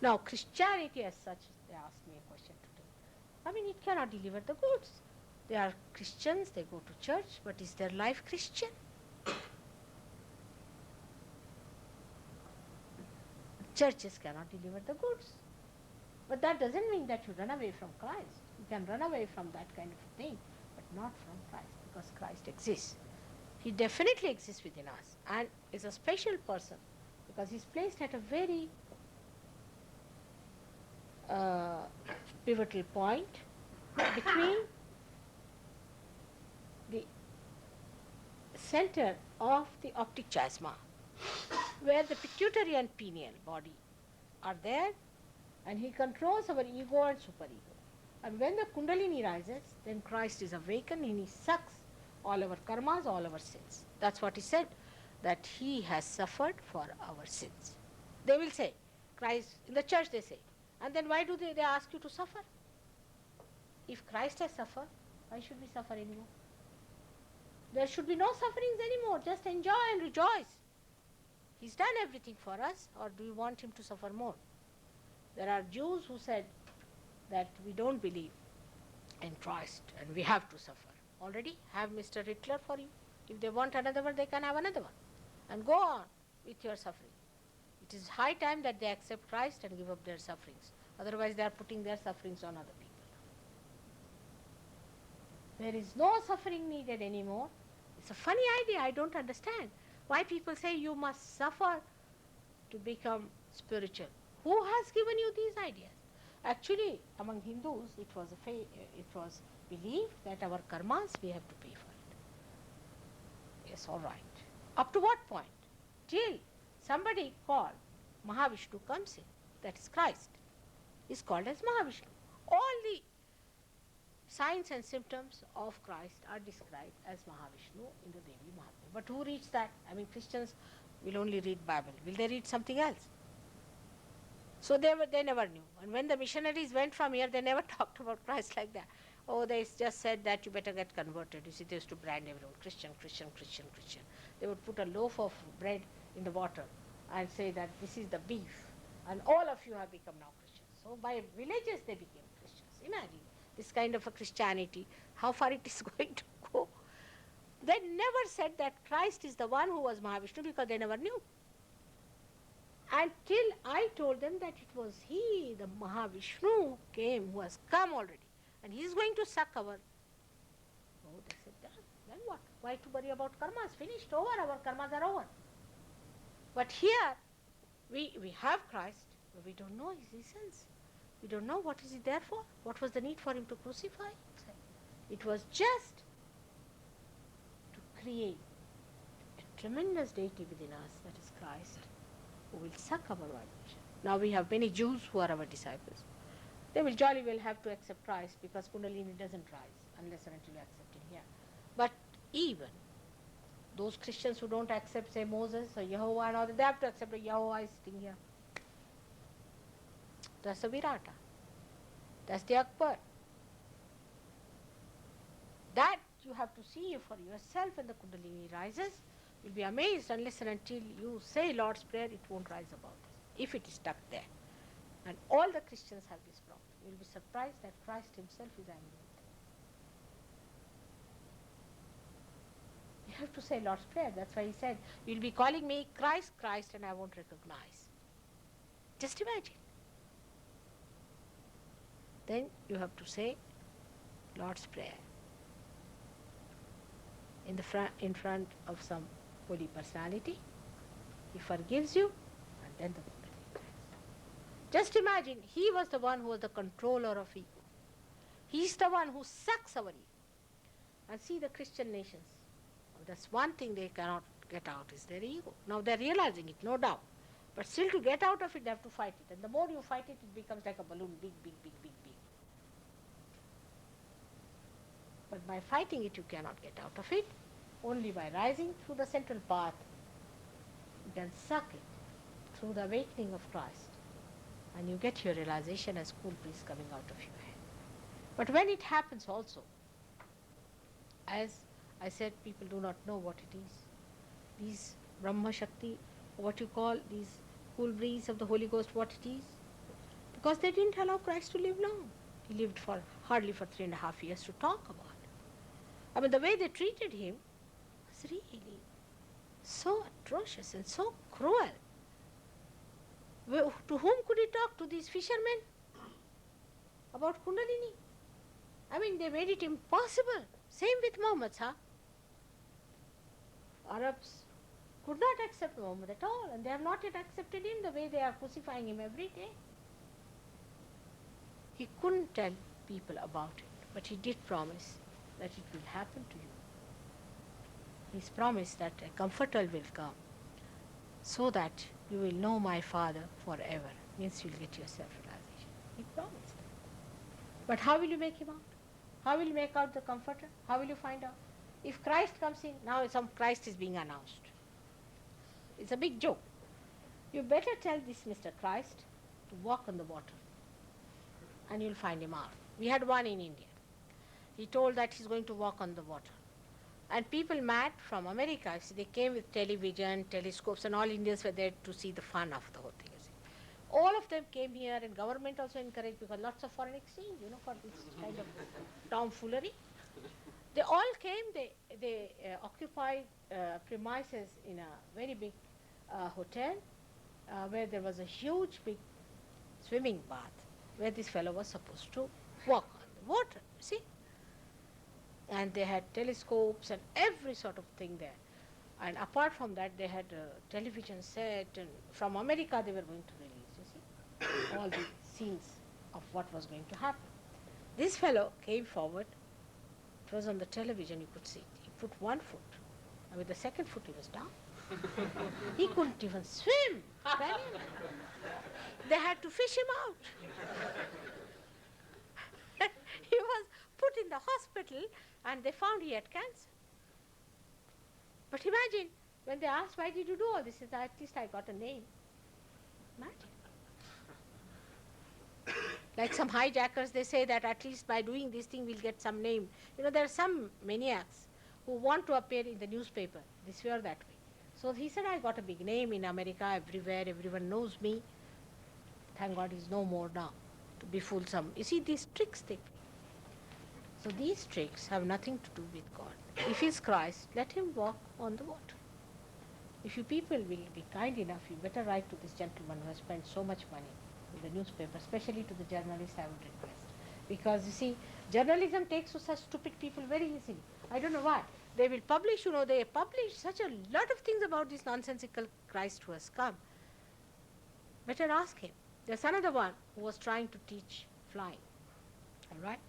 Now, Christianity as such, they asked me a question today. It cannot deliver the goods. They are Christians, they go to church, but is their life Christian? Churches cannot deliver the goods. But that doesn't mean that you run away from Christ. You can run away from that kind of a thing, but not from Christ, because Christ exists. He definitely exists within us and is a special person, because he's placed at a very pivotal point between the center of the optic chiasma, where the pituitary and pineal body are there, and he controls our ego and superego. And when the Kundalini rises, then Christ is awakened and he sucks all our karmas, all our sins. That's what he said, that he has suffered for our sins. They will say, Christ, in the church they say, and then why do they ask you to suffer? If Christ has suffered, why should we suffer anymore? There should be no sufferings anymore, just enjoy and rejoice. He's done everything for us, or do you want him to suffer more? There are Jews who said, that we don't believe in Christ and we have to suffer. Already have Mr. Hitler for you. If they want another one, they can have another one. And go on with your suffering. It is high time that they accept Christ and give up their sufferings. Otherwise, they are putting their sufferings on other people. There is no suffering needed anymore. It's a funny idea. I don't understand why people say you must suffer to become spiritual. Who has given you these ideas? Actually, among Hindus, it was believed that our karmas we have to pay for it. Yes, all right. Up to what point? Till somebody called Mahavishnu comes in, that is Christ, is called as Mahavishnu. All the signs and symptoms of Christ are described as Mahavishnu in the Devi Mahatmya. But who reads that? I mean, Christians will only read Bible. Will they read something else? So they never knew. And when the missionaries went from here, they never talked about Christ like that. Oh, they just said that you better get converted. You see, they used to brand everyone, Christian, Christian, Christian, Christian. They would put a loaf of bread in the water and say that this is the beef. And all of you have become now Christians. So by villages they became Christians. Imagine this kind of a Christianity, how far it is going to go. They never said that Christ is the one who was Mahavishnu because they never knew. Until I told them that it was he, the Mahavishnu, who came, who has come already. And he is going to suck our... Oh, they said, then what? Why to worry about karmas? Finished, over, our karmas are over. But here, we have Christ, but we don't know his essence. We don't know what is he there for. What was the need for him to crucify himself? It was just to create a tremendous deity within us, that is Christ, who will suck our vibration. Now we have many Jews who are our disciples. They will jolly well have to accept Christ because Kundalini doesn't rise unless and until you accept him here. But even those Christians who don't accept, say, Moses or Jehovah and all that, they have to accept that Jehovah is sitting here. That's the Virata. That's the Akbar. That you have to see for yourself when the Kundalini rises. You'll be amazed unless and until you say Lord's Prayer, it won't rise above this, if it is stuck there. And all the Christians have this problem. You'll be surprised that Christ himself is angry with them. You have to say Lord's Prayer. That's why he said, you'll be calling me Christ, Christ, and I won't recognize. Just imagine. Then you have to say Lord's Prayer in front of some holy personality. He forgives you, and then the Kundalini rises. Just imagine, he was the one who was the controller of ego. He's the one who sucks our ego. And see the Christian nations. That's one thing they cannot get out is their ego. Now they're realizing it, no doubt. But still to get out of it, they have to fight it. And the more you fight it, it becomes like a balloon, big, big, big, big, big. But by fighting it, you cannot get out of it. Only by rising through the central path, you can suck it through the awakening of Christ. And you get your realization as cool breeze coming out of your head. But when it happens also, as I said, people do not know what it is. These Brahma Shakti, what you call these cool breeze of the Holy Ghost, what it is. Because they didn't allow Christ to live long. He lived for hardly for 3.5 years to talk about it. I mean, the way they treated him was really so atrocious and so cruel. To whom could he talk? To these fishermen? About Kundalini? I mean, they made it impossible. Same with Muhammad, huh? Arabs could not accept Muhammad at all, and they have not yet accepted him the way they are crucifying him every day. He couldn't tell people about it, but he did promise that it will happen to you. He's promised that a comforter will come so that you will know my Father forever. Means you'll get your self-realization. He promised that. But how will you make him out? How will you make out the comforter? How will you find out? If Christ comes in, now some Christ is being announced. It's a big joke. You better tell this Mr. Christ to walk on the water and you'll find him out. We had one in India. He told that he's going to walk on the water. And people mad from America, see, they came with television, telescopes, and all Indians were there to see the fun of the whole thing. All of them came here, and government also encouraged, because lots of foreign exchange, for this kind of tomfoolery. They all came. They occupied premises in a very big hotel, where there was a huge big swimming bath, where this fellow was supposed to walk on the water. See, and they had telescopes and every sort of thing there. And apart from that, they had a television set, and from America they were going to release, you see, all the scenes of what was going to happen. This fellow came forward. It was on the television, you could see it. He put one foot, and with the second foot he was down. He couldn't even swim. They had to fish him out. He was put in the hospital, and they found he had cancer. But imagine, when they asked, why did you do all this? He said, at least I got a name. Imagine. Like some hijackers, they say that at least by doing this thing we'll get some name. There are some maniacs who want to appear in the newspaper, this way or that way. So he said, I got a big name in America, everywhere, everyone knows me. Thank God he's no more now to befool some. You see, these tricks they play. So these tricks have nothing to do with God. If he's Christ, let him walk on the water. If you people will be kind enough, you better write to this gentleman who has spent so much money in the newspaper, especially to the journalists, I would request. Because you see, journalism takes to such stupid people very easily. I don't know why. They will publish, they publish such a lot of things about this nonsensical Christ who has come. Better ask him. There's another one who was trying to teach flying. All right?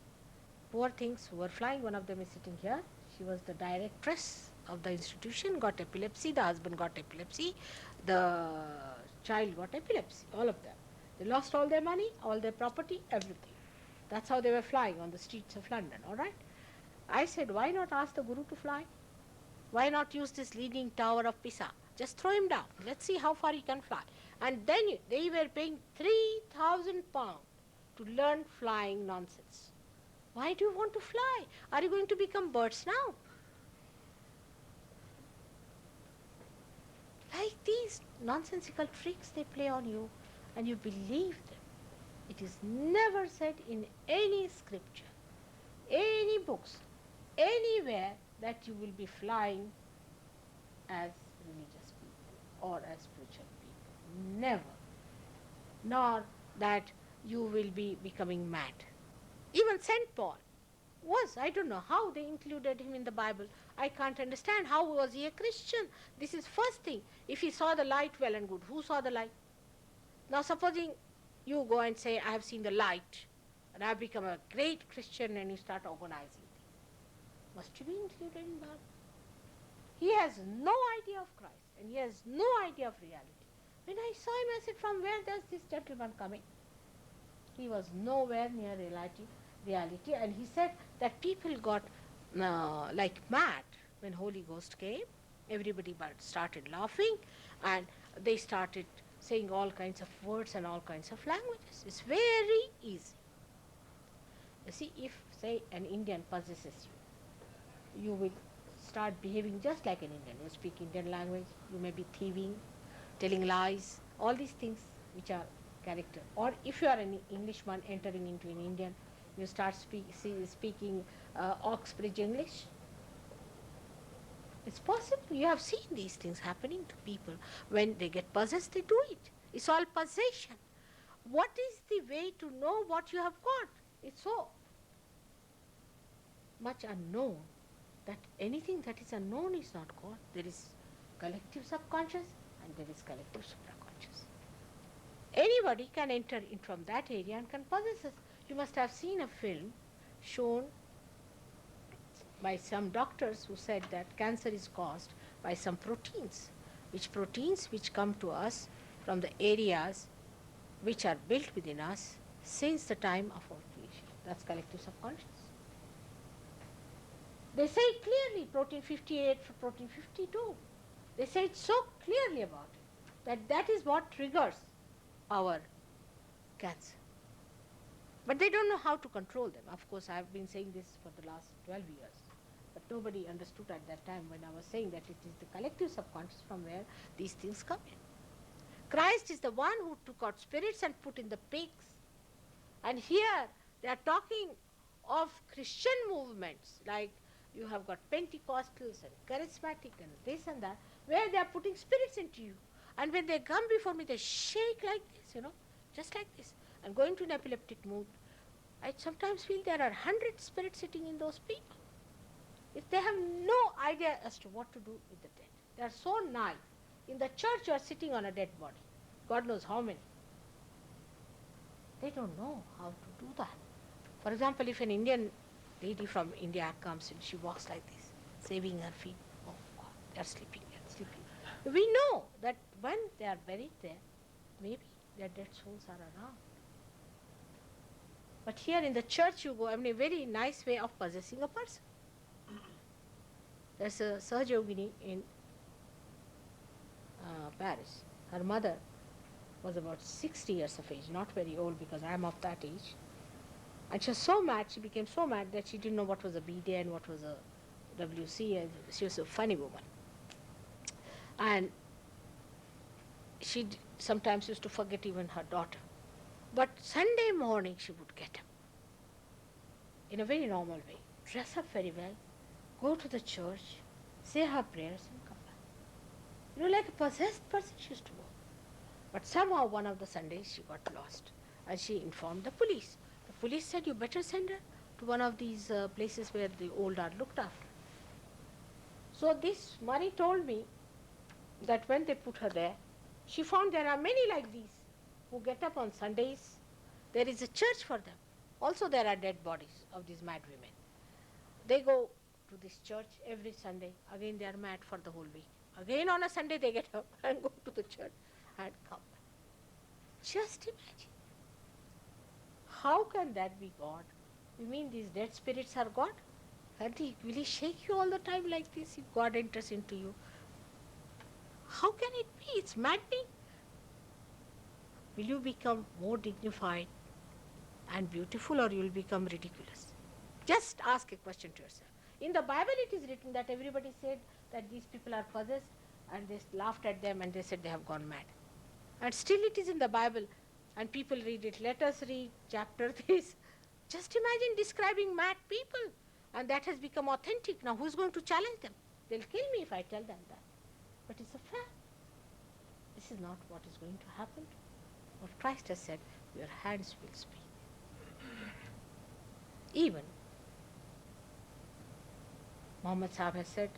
Poor things who were flying. One of them is sitting here. She was the directress of the institution, got epilepsy. The husband got epilepsy. The child got epilepsy. All of them. They lost all their money, all their property, everything. That's how they were flying on the streets of London. All right? I said, why not ask the Guru to fly? Why not use this leaning tower of Pisa? Just throw him down. Let's see how far he can fly. And then they were paying £3,000 to learn flying nonsense. Why do you want to fly? Are you going to become birds now? Like these nonsensical tricks they play on you, and you believe them. It is never said in any scripture, any books, anywhere, that you will be flying as religious people or as spiritual people. Never. Nor that you will be becoming mad. Even St. Paul was, I don't know how they included him in the Bible. I can't understand. How was he a Christian? This is first thing. If he saw the light, well and good. Who saw the light? Now supposing you go and say, I have seen the light, and I have become a great Christian, and you start organizing things. Must you be included in that? He has no idea of Christ, and he has no idea of reality. When I saw him, I said, from where does this gentleman coming? He was nowhere near reality, and he said that people got like mad when Holy Ghost came. Everybody started laughing, and they started saying all kinds of words and all kinds of languages. It's very easy. You see, if, say, an Indian possesses you, you will start behaving just like an Indian. You speak Indian language, you may be thieving, telling lies, all these things which are character. Or if you are an Englishman entering into an Indian, you start speaking Oxbridge English. It's possible. You have seen these things happening to people. When they get possessed, they do it. It's all possession. What is the way to know what you have got? It's so much unknown that anything that is unknown is not God. There is collective subconscious and there is collective supraconscious. Anybody can enter in from that area and can possess us. You must have seen a film shown by some doctors who said that cancer is caused by some proteins, which come to us from the areas which are built within us since the time of our creation. That's collective subconscious. They say clearly, protein 58 for protein 52. They say it so clearly about it, that is what triggers our cancer. But they don't know how to control them. Of course, I have been saying this for the last 12 years. But nobody understood at that time when I was saying that it is the collective subconscious from where these things come in. Christ is the one who took out spirits and put in the pigs. And here they are talking of Christian movements, like you have got Pentecostals and charismatic and this and that, where they are putting spirits into you. And when they come before me, they shake like this, just like this, and go into an epileptic mood. I sometimes feel there are 100 spirits sitting in those people. If they have no idea as to what to do with the dead. They are so naive. In the church you are sitting on a dead body. God knows how many. They don't know how to do that. For example, if an Indian lady from India comes and she walks like this, saving her feet, oh God, they are sleeping, We know that when they are buried there, maybe their dead souls are around. But here in the church you go, a very nice way of possessing a person. There's a Sahajogini in Paris. Her mother was about 60 years of age, not very old because I am of that age. And she was so mad, she became so mad that she didn't know what was a BDA and what was a WC, and she was a funny woman. And she sometimes used to forget even her daughter. But Sunday morning she would get up in a very normal way, dress up very well, go to the church, say her prayers and come back. Like a possessed person she used to walk. But somehow one of the Sundays she got lost and she informed the police. The police said, you better send her to one of these places where the old are looked after. So this Mari told me that when they put her there, she found there are many like these who get up on Sundays. There is a church for them. Also there are dead bodies of these mad women. They go to this church every Sunday. Again they are mad for the whole week. Again on a Sunday they get up and go to the church and come back. Just imagine. How can that be God? You mean these dead spirits are God? Will he shake you all the time like this if God enters into you? How can it be? It's maddening. Will you become more dignified and beautiful, or you will become ridiculous? Just ask a question to yourself. In the Bible it is written that everybody said that these people are possessed, and they laughed at them and they said they have gone mad. And still it is in the Bible and people read it. Let us read chapter this. Just imagine describing mad people, and that has become authentic. Now who's going to challenge them? They'll kill me if I tell them that. But it's a fact. This is not what is going to happen. What Christ has said, your hands will speak. Even Muhammad Sahib has said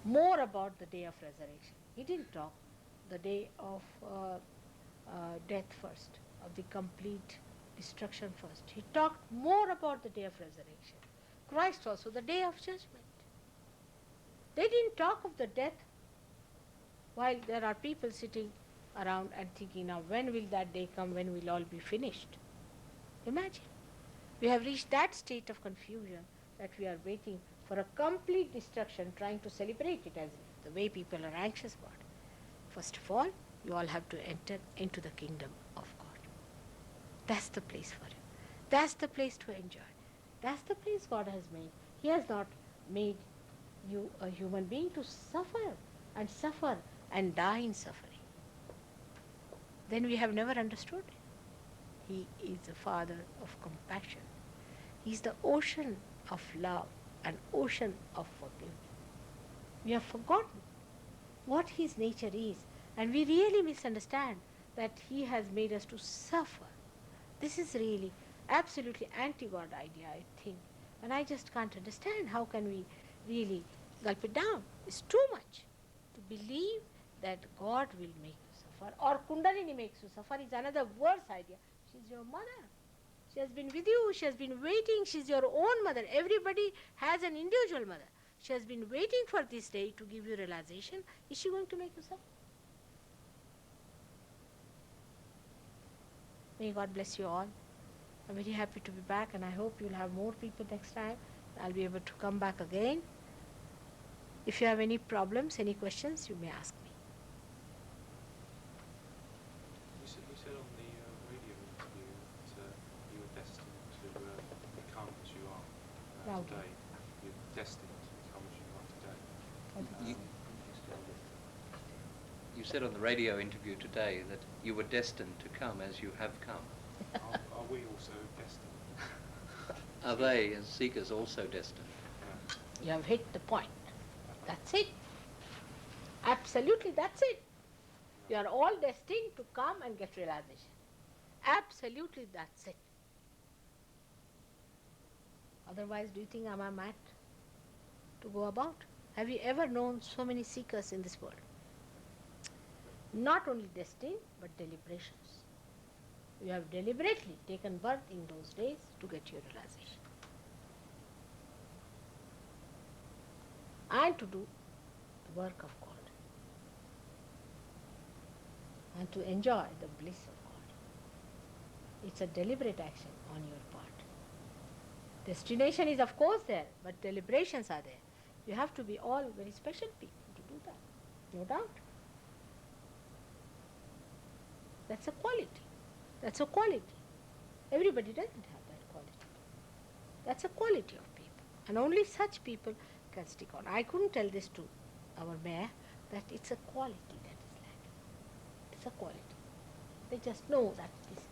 more about the day of resurrection. He didn't talk the day of death first, of the complete destruction first. He talked more about the day of resurrection. Christ also, the day of judgment. They didn't talk of the death while there are people sitting around and thinking, now when will that day come, when will all be finished? Imagine. We have reached that state of confusion that we are waiting for a complete destruction, trying to celebrate it as if the way people are anxious about it. First of all, you all have to enter into the kingdom of God. That's the place for you. That's the place to enjoy. That's the place God has made. He has not made you a human being to suffer and die in suffering. Then we have never understood. He is the Father of compassion. He is the ocean of love, an ocean of forgiveness. We have forgotten what His nature is, and we really misunderstand that He has made us to suffer. This is really absolutely anti-God idea, I think, and I just can't understand how can we really gulp it down. It's too much to believe that God will make you suffer, or Kundalini makes you suffer is another worse idea. She's your mother. She has been with you. She has been waiting. She's your own mother. Everybody has an individual mother. She has been waiting for this day to give you realization. Is she going to make you suffer? May God bless you all. I'm very happy to be back, and I hope you'll have more people next time. I'll be able to come back again. If you have any problems, any questions, you may ask me. You said on the radio interview that you were destined to become as you are today. You're destined to become as you are today. You said on the radio interview today that you were destined to come as you have come. Are we also destined? Are they, as seekers, also destined? Yeah. You have hit the point. That's it. Absolutely, that's it. You are all destined to come and get realization. Absolutely, that's it. Otherwise, do you think am I mad to go about? Have you ever known so many seekers in this world? Not only destined, but deliberations. You have deliberately taken birth in those days to get your realization. And to do the work of God. And to enjoy the bliss of God. It's a deliberate action on your part. Destination is of course there, but deliberations are there. You have to be all very special people to do that, no doubt. That's a quality. That's a quality. Everybody doesn't have that quality. That's a quality of people. And only such people can stick on. I couldn't tell this to our mayor that it's a quality that is lacking. It's a quality. They just know that this is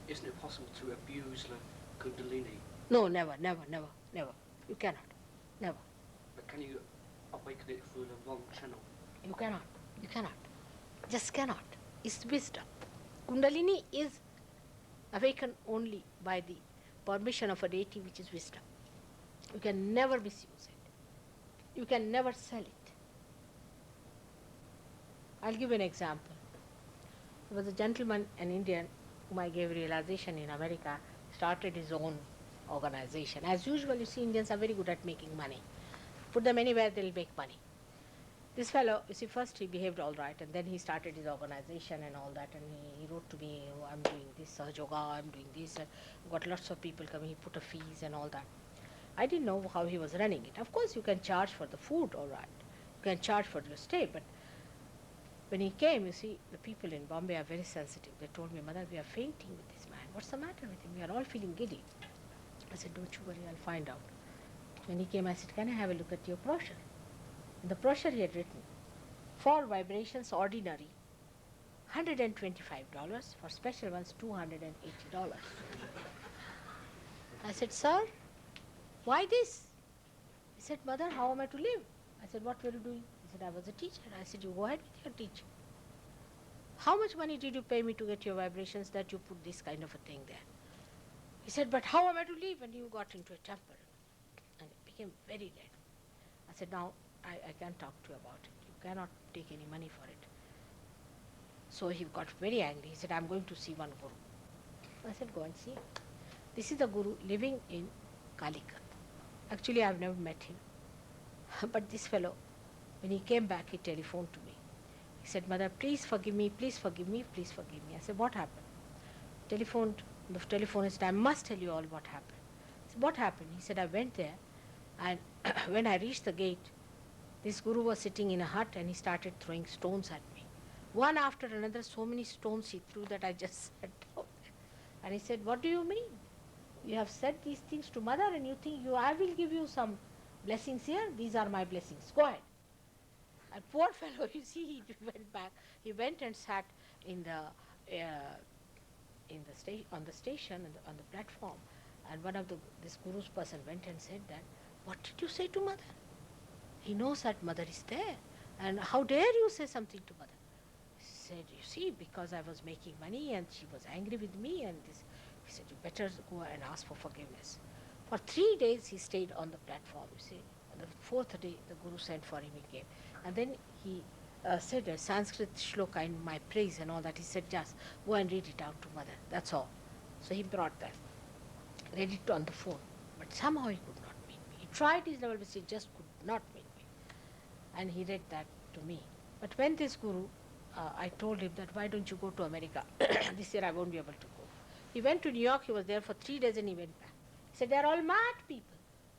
the Isn't it possible to abuse the Kundalini? No, never, never, never, never. You cannot. Never. But can you awaken it through the wrong channel? You cannot. You cannot. Just cannot. It's wisdom. Kundalini is awakened only by the permission of a deity, which is wisdom. You can never misuse it. You can never sell it. I'll give you an example. There was a gentleman, an Indian, whom I gave realization in America, started his own organization. As usual, you see, Indians are very good at making money. Put them anywhere, they'll make money. This fellow, you see, first he behaved all right, and then he started his organization and all that, and he wrote to me, oh, I'm doing this, Sahaj Yoga, I'm doing this, and got lots of people coming, he put a fees and all that. I didn't know how he was running it. Of course, you can charge for the food, all right. You can charge for your stay, but when he came, you see, the people in Bombay are very sensitive. They told me, Mother, we are fainting with this man. What's the matter with him? We are all feeling giddy. I said, don't you worry, I'll find out. When he came, I said, can I have a look at your brochure? In the brochure he had written, for vibrations ordinary, $125, for special ones, $280. I said, sir, why this? He said, Mother, how am I to live? I said, what were you doing? He said, I was a teacher. I said, you go ahead with your teaching. How much money did you pay me to get your vibrations that you put this kind of a thing there? He said, but how am I to live? And you got into a temper and it became very red. I said, now I can't talk to you about it. You cannot take any money for it. So he got very angry. He said, I'm going to see one guru. I said, go and see him. This is the guru living in Calicut. Actually, I've never met him. But this fellow, when he came back, he telephoned to me. He said, Mother, please forgive me, please forgive me, please forgive me. I said, what happened? Telephoned, the telephonist, I must tell you all what happened. I said, what happened? He said, I went there, and when I reached the gate, this guru was sitting in a hut and he started throwing stones at me. One after another, so many stones he threw that I just sat down. And he said, what do you mean? You have said these things to Mother and you think I will give you some blessings here? These are my blessings. Go ahead. And poor fellow, you see, he went back. He went and sat in the on the station on the platform. And one of this guru's person went and said that, what did you say to Mother? He knows that Mother is there. And how dare you say something to Mother? He said, you see, because I was making money and she was angry with me and this. He said, you better go and ask for forgiveness. For 3 days he stayed on the platform, you see. On the 4th day, the Guru sent for him, he came. And then he said a Sanskrit shloka in my praise and all that. He said, just go and read it out to Mother. That's all. So he brought that, read it on the phone. But somehow he could not meet me. He tried his level, but he just could not meet me. And he read that to me. But when this Guru, I told him that, why don't you go to America? This year I won't be able to go. He went to New York, he was there for 3 days and he went back. He said, they're all mad people.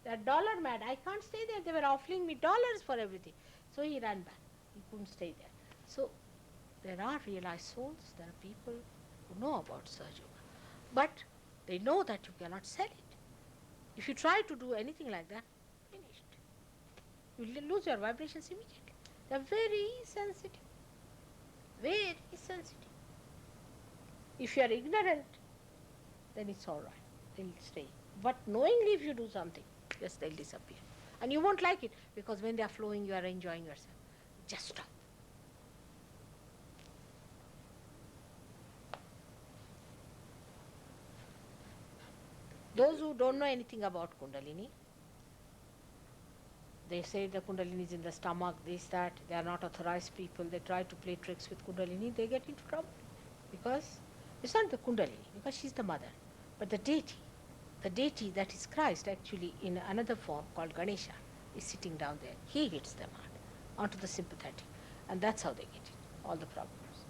They're dollar mad. I can't stay there. They were offering me dollars for everything. So he ran back. He couldn't stay there. So there are realized souls. There are people who know about Sahaja Yoga. But they know that you cannot sell it. If you try to do anything like that, finished. You will lose your vibrations immediately. They are very sensitive. Very sensitive. If you are ignorant, then it's all right. They'll stay. But knowingly if you do something, yes, they'll disappear. And you won't like it because when they are flowing, you are enjoying yourself. Just stop. Those who don't know anything about Kundalini, they say the Kundalini is in the stomach, this, that, they are not authorized people, they try to play tricks with Kundalini, they get into trouble. Because it's not the Kundalini, because she's the mother, but the deity that is Christ actually in another form called Ganesha is sitting down there. He hits them hard onto the sympathetic, and that's how they get it, all the problems.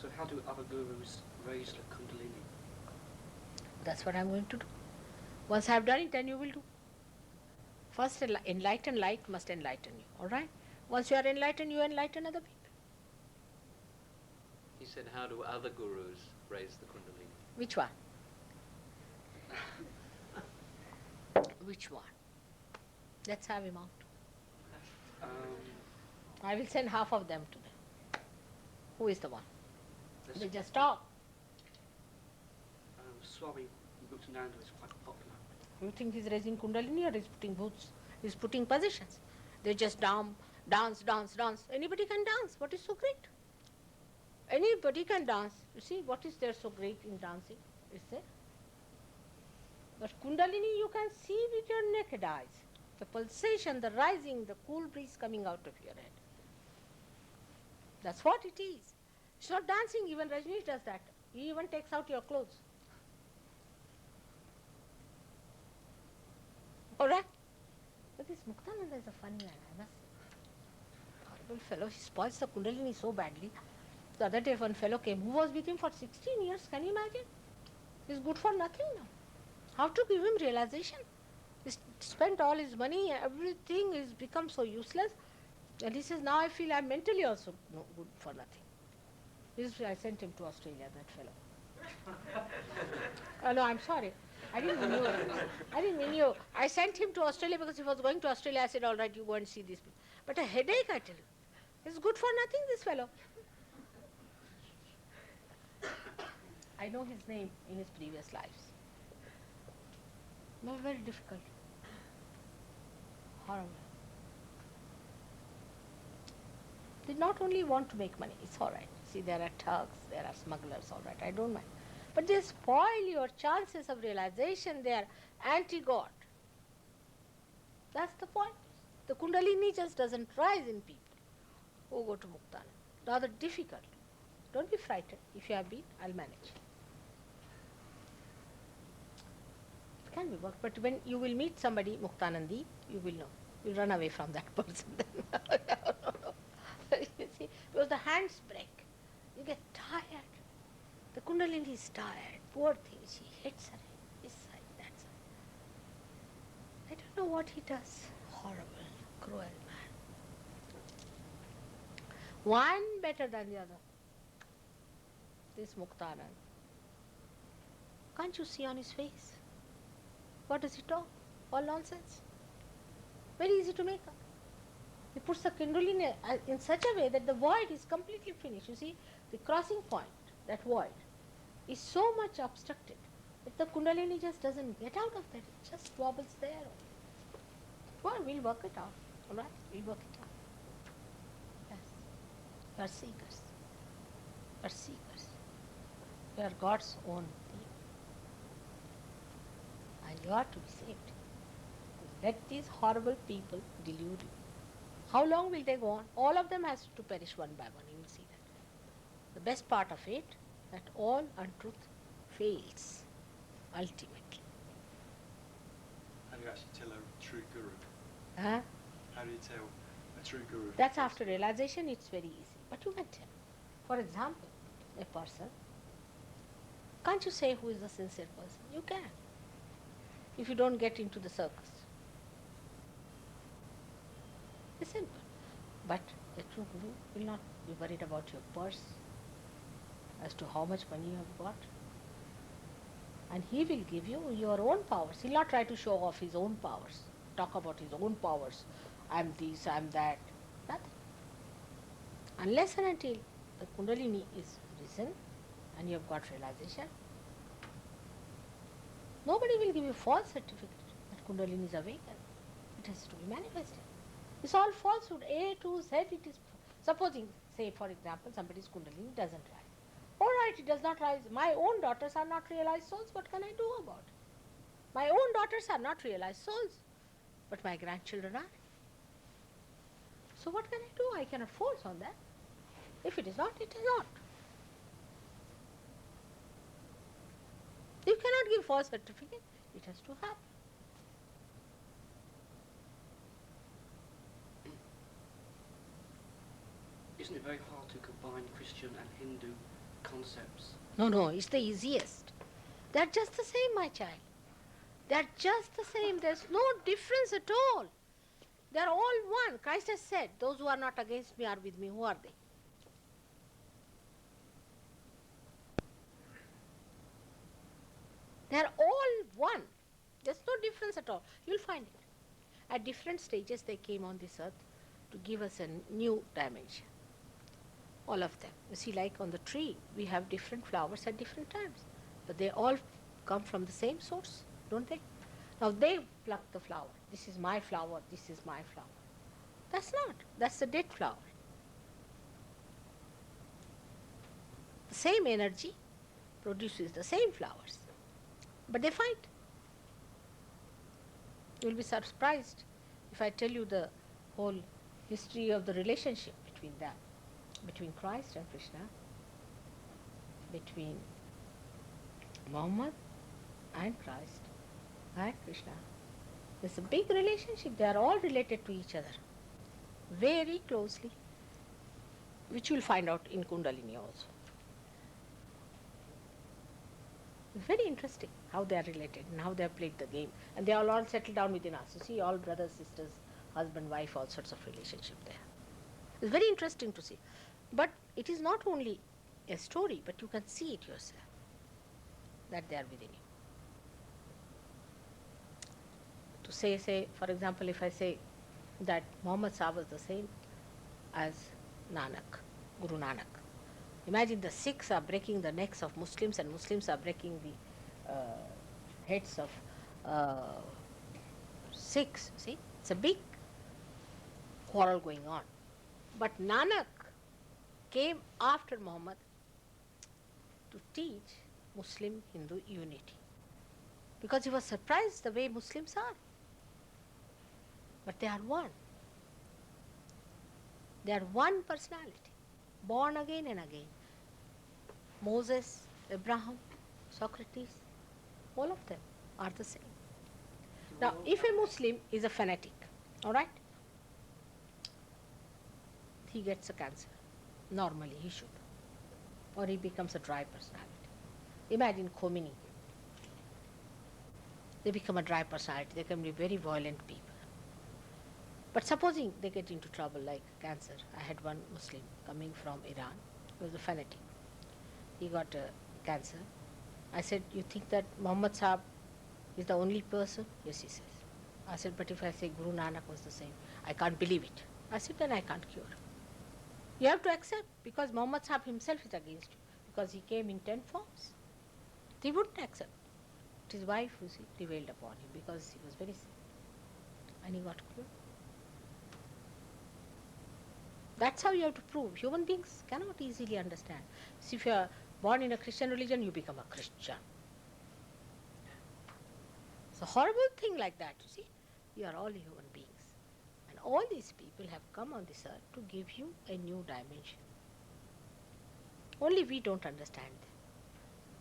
So how do other gurus raise the Kundalini? That's what I'm going to do. Once I have done it, then you will do. First, enlightened light must enlighten you, all right? Once you are enlightened, you enlighten other people. He said, how do other gurus raise the Kundalini? Which one? Which one? Let's have him out. I will send half of them to them. Who is the one? This- They just talk. Swami Muktananda is quite popular. You think he's raising Kundalini or he's putting boots? He's putting positions. They just dance. Anybody can dance. What is so great? Anybody can dance. You see, what is there so great in dancing? Is there? But Kundalini you can see with your naked eyes. The pulsation, the rising, the cool breeze coming out of your head. That's what it is. It's not dancing, even Rajneesh does that. He even takes out your clothes. Alright? But this Muktananda is a funny man, I must say. Horrible fellow, he spoils the Kundalini so badly. The other day one fellow came who was with him for 16 years, can you imagine? He's good for nothing now. How to give him realization? He's spent all his money, everything has become so useless. And he says, now I feel I'm mentally also no good for nothing. I sent him to Australia, that fellow. No, I'm sorry. I didn't mean you. I sent him to Australia because he was going to Australia. I said, all right, you go and see these people. But a headache, I tell you. He's good for nothing, this fellow. I know his name in his previous lives. No, very difficult. Horrible. They not only want to make money, it's all right. See, there are thugs, there are smugglers, all right, I don't mind. But they spoil your chances of realization, they are anti-God. That's the point. The Kundalini just doesn't rise in people who go to Muktananda. Rather difficult. Don't be frightened. If you have been, I'll manage. It can be worked, but when you will meet somebody, Muktanandi, you will know. You'll run away from that person then. No. You see, because the hands break. You get tired. The Kundalini is tired. Poor thing, she hits her head, this side, that side. I don't know what he does. Horrible, cruel man. One better than the other. This Muktanand. Can't you see on his face? What does he talk? All nonsense. Very easy to make up. He puts the Kundalini in such a way that the void is completely finished. You see, the crossing point, that void, is so much obstructed that the Kundalini just doesn't get out of that. It just wobbles there. Well, we'll work it out. All right? We'll work it out. Yes. You are seekers. You are seekers. You are God's own being. And you are to be saved. Let these horrible people delude you. How long will they go on? All of them has to perish one by one. You will see that. The best part of it, that all untruth fails ultimately. How do you actually tell a true guru? Huh? How do you tell a true guru? That's after realization, it's very easy. But you can tell. For example, a person, can't you say who is the sincere person? You can. If you don't get into the circus. It's simple. But a true guru will not be worried about your purse, as to how much money you have got. And he will give you your own powers. He will not try to show off his own powers. talk about his own powers. I'm this, I'm that. Nothing. Unless and until the Kundalini is risen and you have got realization, nobody will give you false certificate that Kundalini is awakened. It has to be manifested. It's all falsehood. A to Z it is. Supposing, say for example, somebody's Kundalini doesn't rise. All right, it does not rise. My own daughters are not realized souls. What can I do about it? My own daughters are not realized souls, but my grandchildren are. So what can I do? I cannot force on that. If it is not, it is not. You cannot give false certificate. It has to happen. Isn't it very hard to combine Christian and Hindu concepts? No, it's the easiest. They're just the same, my child. They're just the same. There's no difference at all. They're all one. Christ has said, those who are not against me are with me. Who are they? They're all one. There's no difference at all. You'll find it. At different stages they came on this earth to give us a new dimension. All of them. You see, like on the tree, we have different flowers at different times. But they all come from the same source, don't they? Now they pluck the flower. This is my flower, this is my flower. That's not. That's the dead flower. The same energy produces the same flowers. But they fight. You will be surprised if I tell you the whole history of the relationship between them, between Christ and Krishna, between Muhammad and Christ and Krishna. There's a big relationship. They are all related to each other very closely, which you will find out in Kundalini also. It's very interesting how they are related and how they have played the game. And they are all settled down within us. You see, all brothers, sisters, husband, wife, all sorts of relationship there. It's very interesting to see. But it is not only a story, but you can see it yourself, that they are within you. To say, for example, if I say that Muhammad Sahib was the same as Nanak, Guru Nanak. Imagine the Sikhs are breaking the necks of Muslims and Muslims are breaking the heads of Sikhs. See, it's a big quarrel going on. But Nanak came after Muhammad to teach Muslim-Hindu unity, because he was surprised the way Muslims are. But they are one. They are one personality, born again and again. Moses, Abraham, Socrates, all of them are the same. Now, if a Muslim is a fanatic, all right, he gets a cancer. Normally he should. Or he becomes a dry personality. Imagine Khomeini. They become a dry personality. They can be very violent people. But supposing they get into trouble like cancer. I had one Muslim coming from Iran. He was a fanatic. He got cancer. I said, you think that Muhammad Sahib is the only person? Yes, he says. I said, but if I say Guru Nanak was the same, I can't believe it. I said, then I can't cure. You have to accept, because Muhammad Sahib himself is against you, because he came in 10 forms. He wouldn't accept. His wife, you see, prevailed upon him because he was very sick. And he got cured. That's how you have to prove. Human beings cannot easily understand. See, if you are born in a Christian religion, you become a Christian. It's a horrible thing like that, you see. We are all human beings. And all these people have come on this earth to give you a new dimension. Only we don't understand them.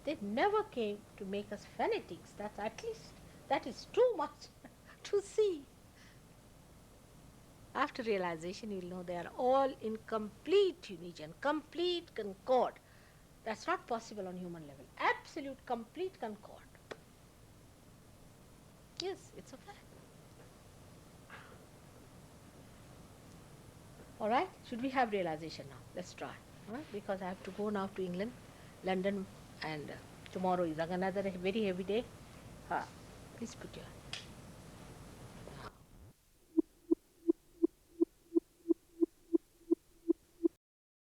They never came to make us fanatics. That's at least, that is too much to see. After realization, you will know they are all in complete unison, complete concord. That's not possible on human level. Absolute, complete concord. Yes, it's a fact. All right, should we have realization now? Let's try. Because I have to go now to England, London, and tomorrow is another very heavy day. Please put your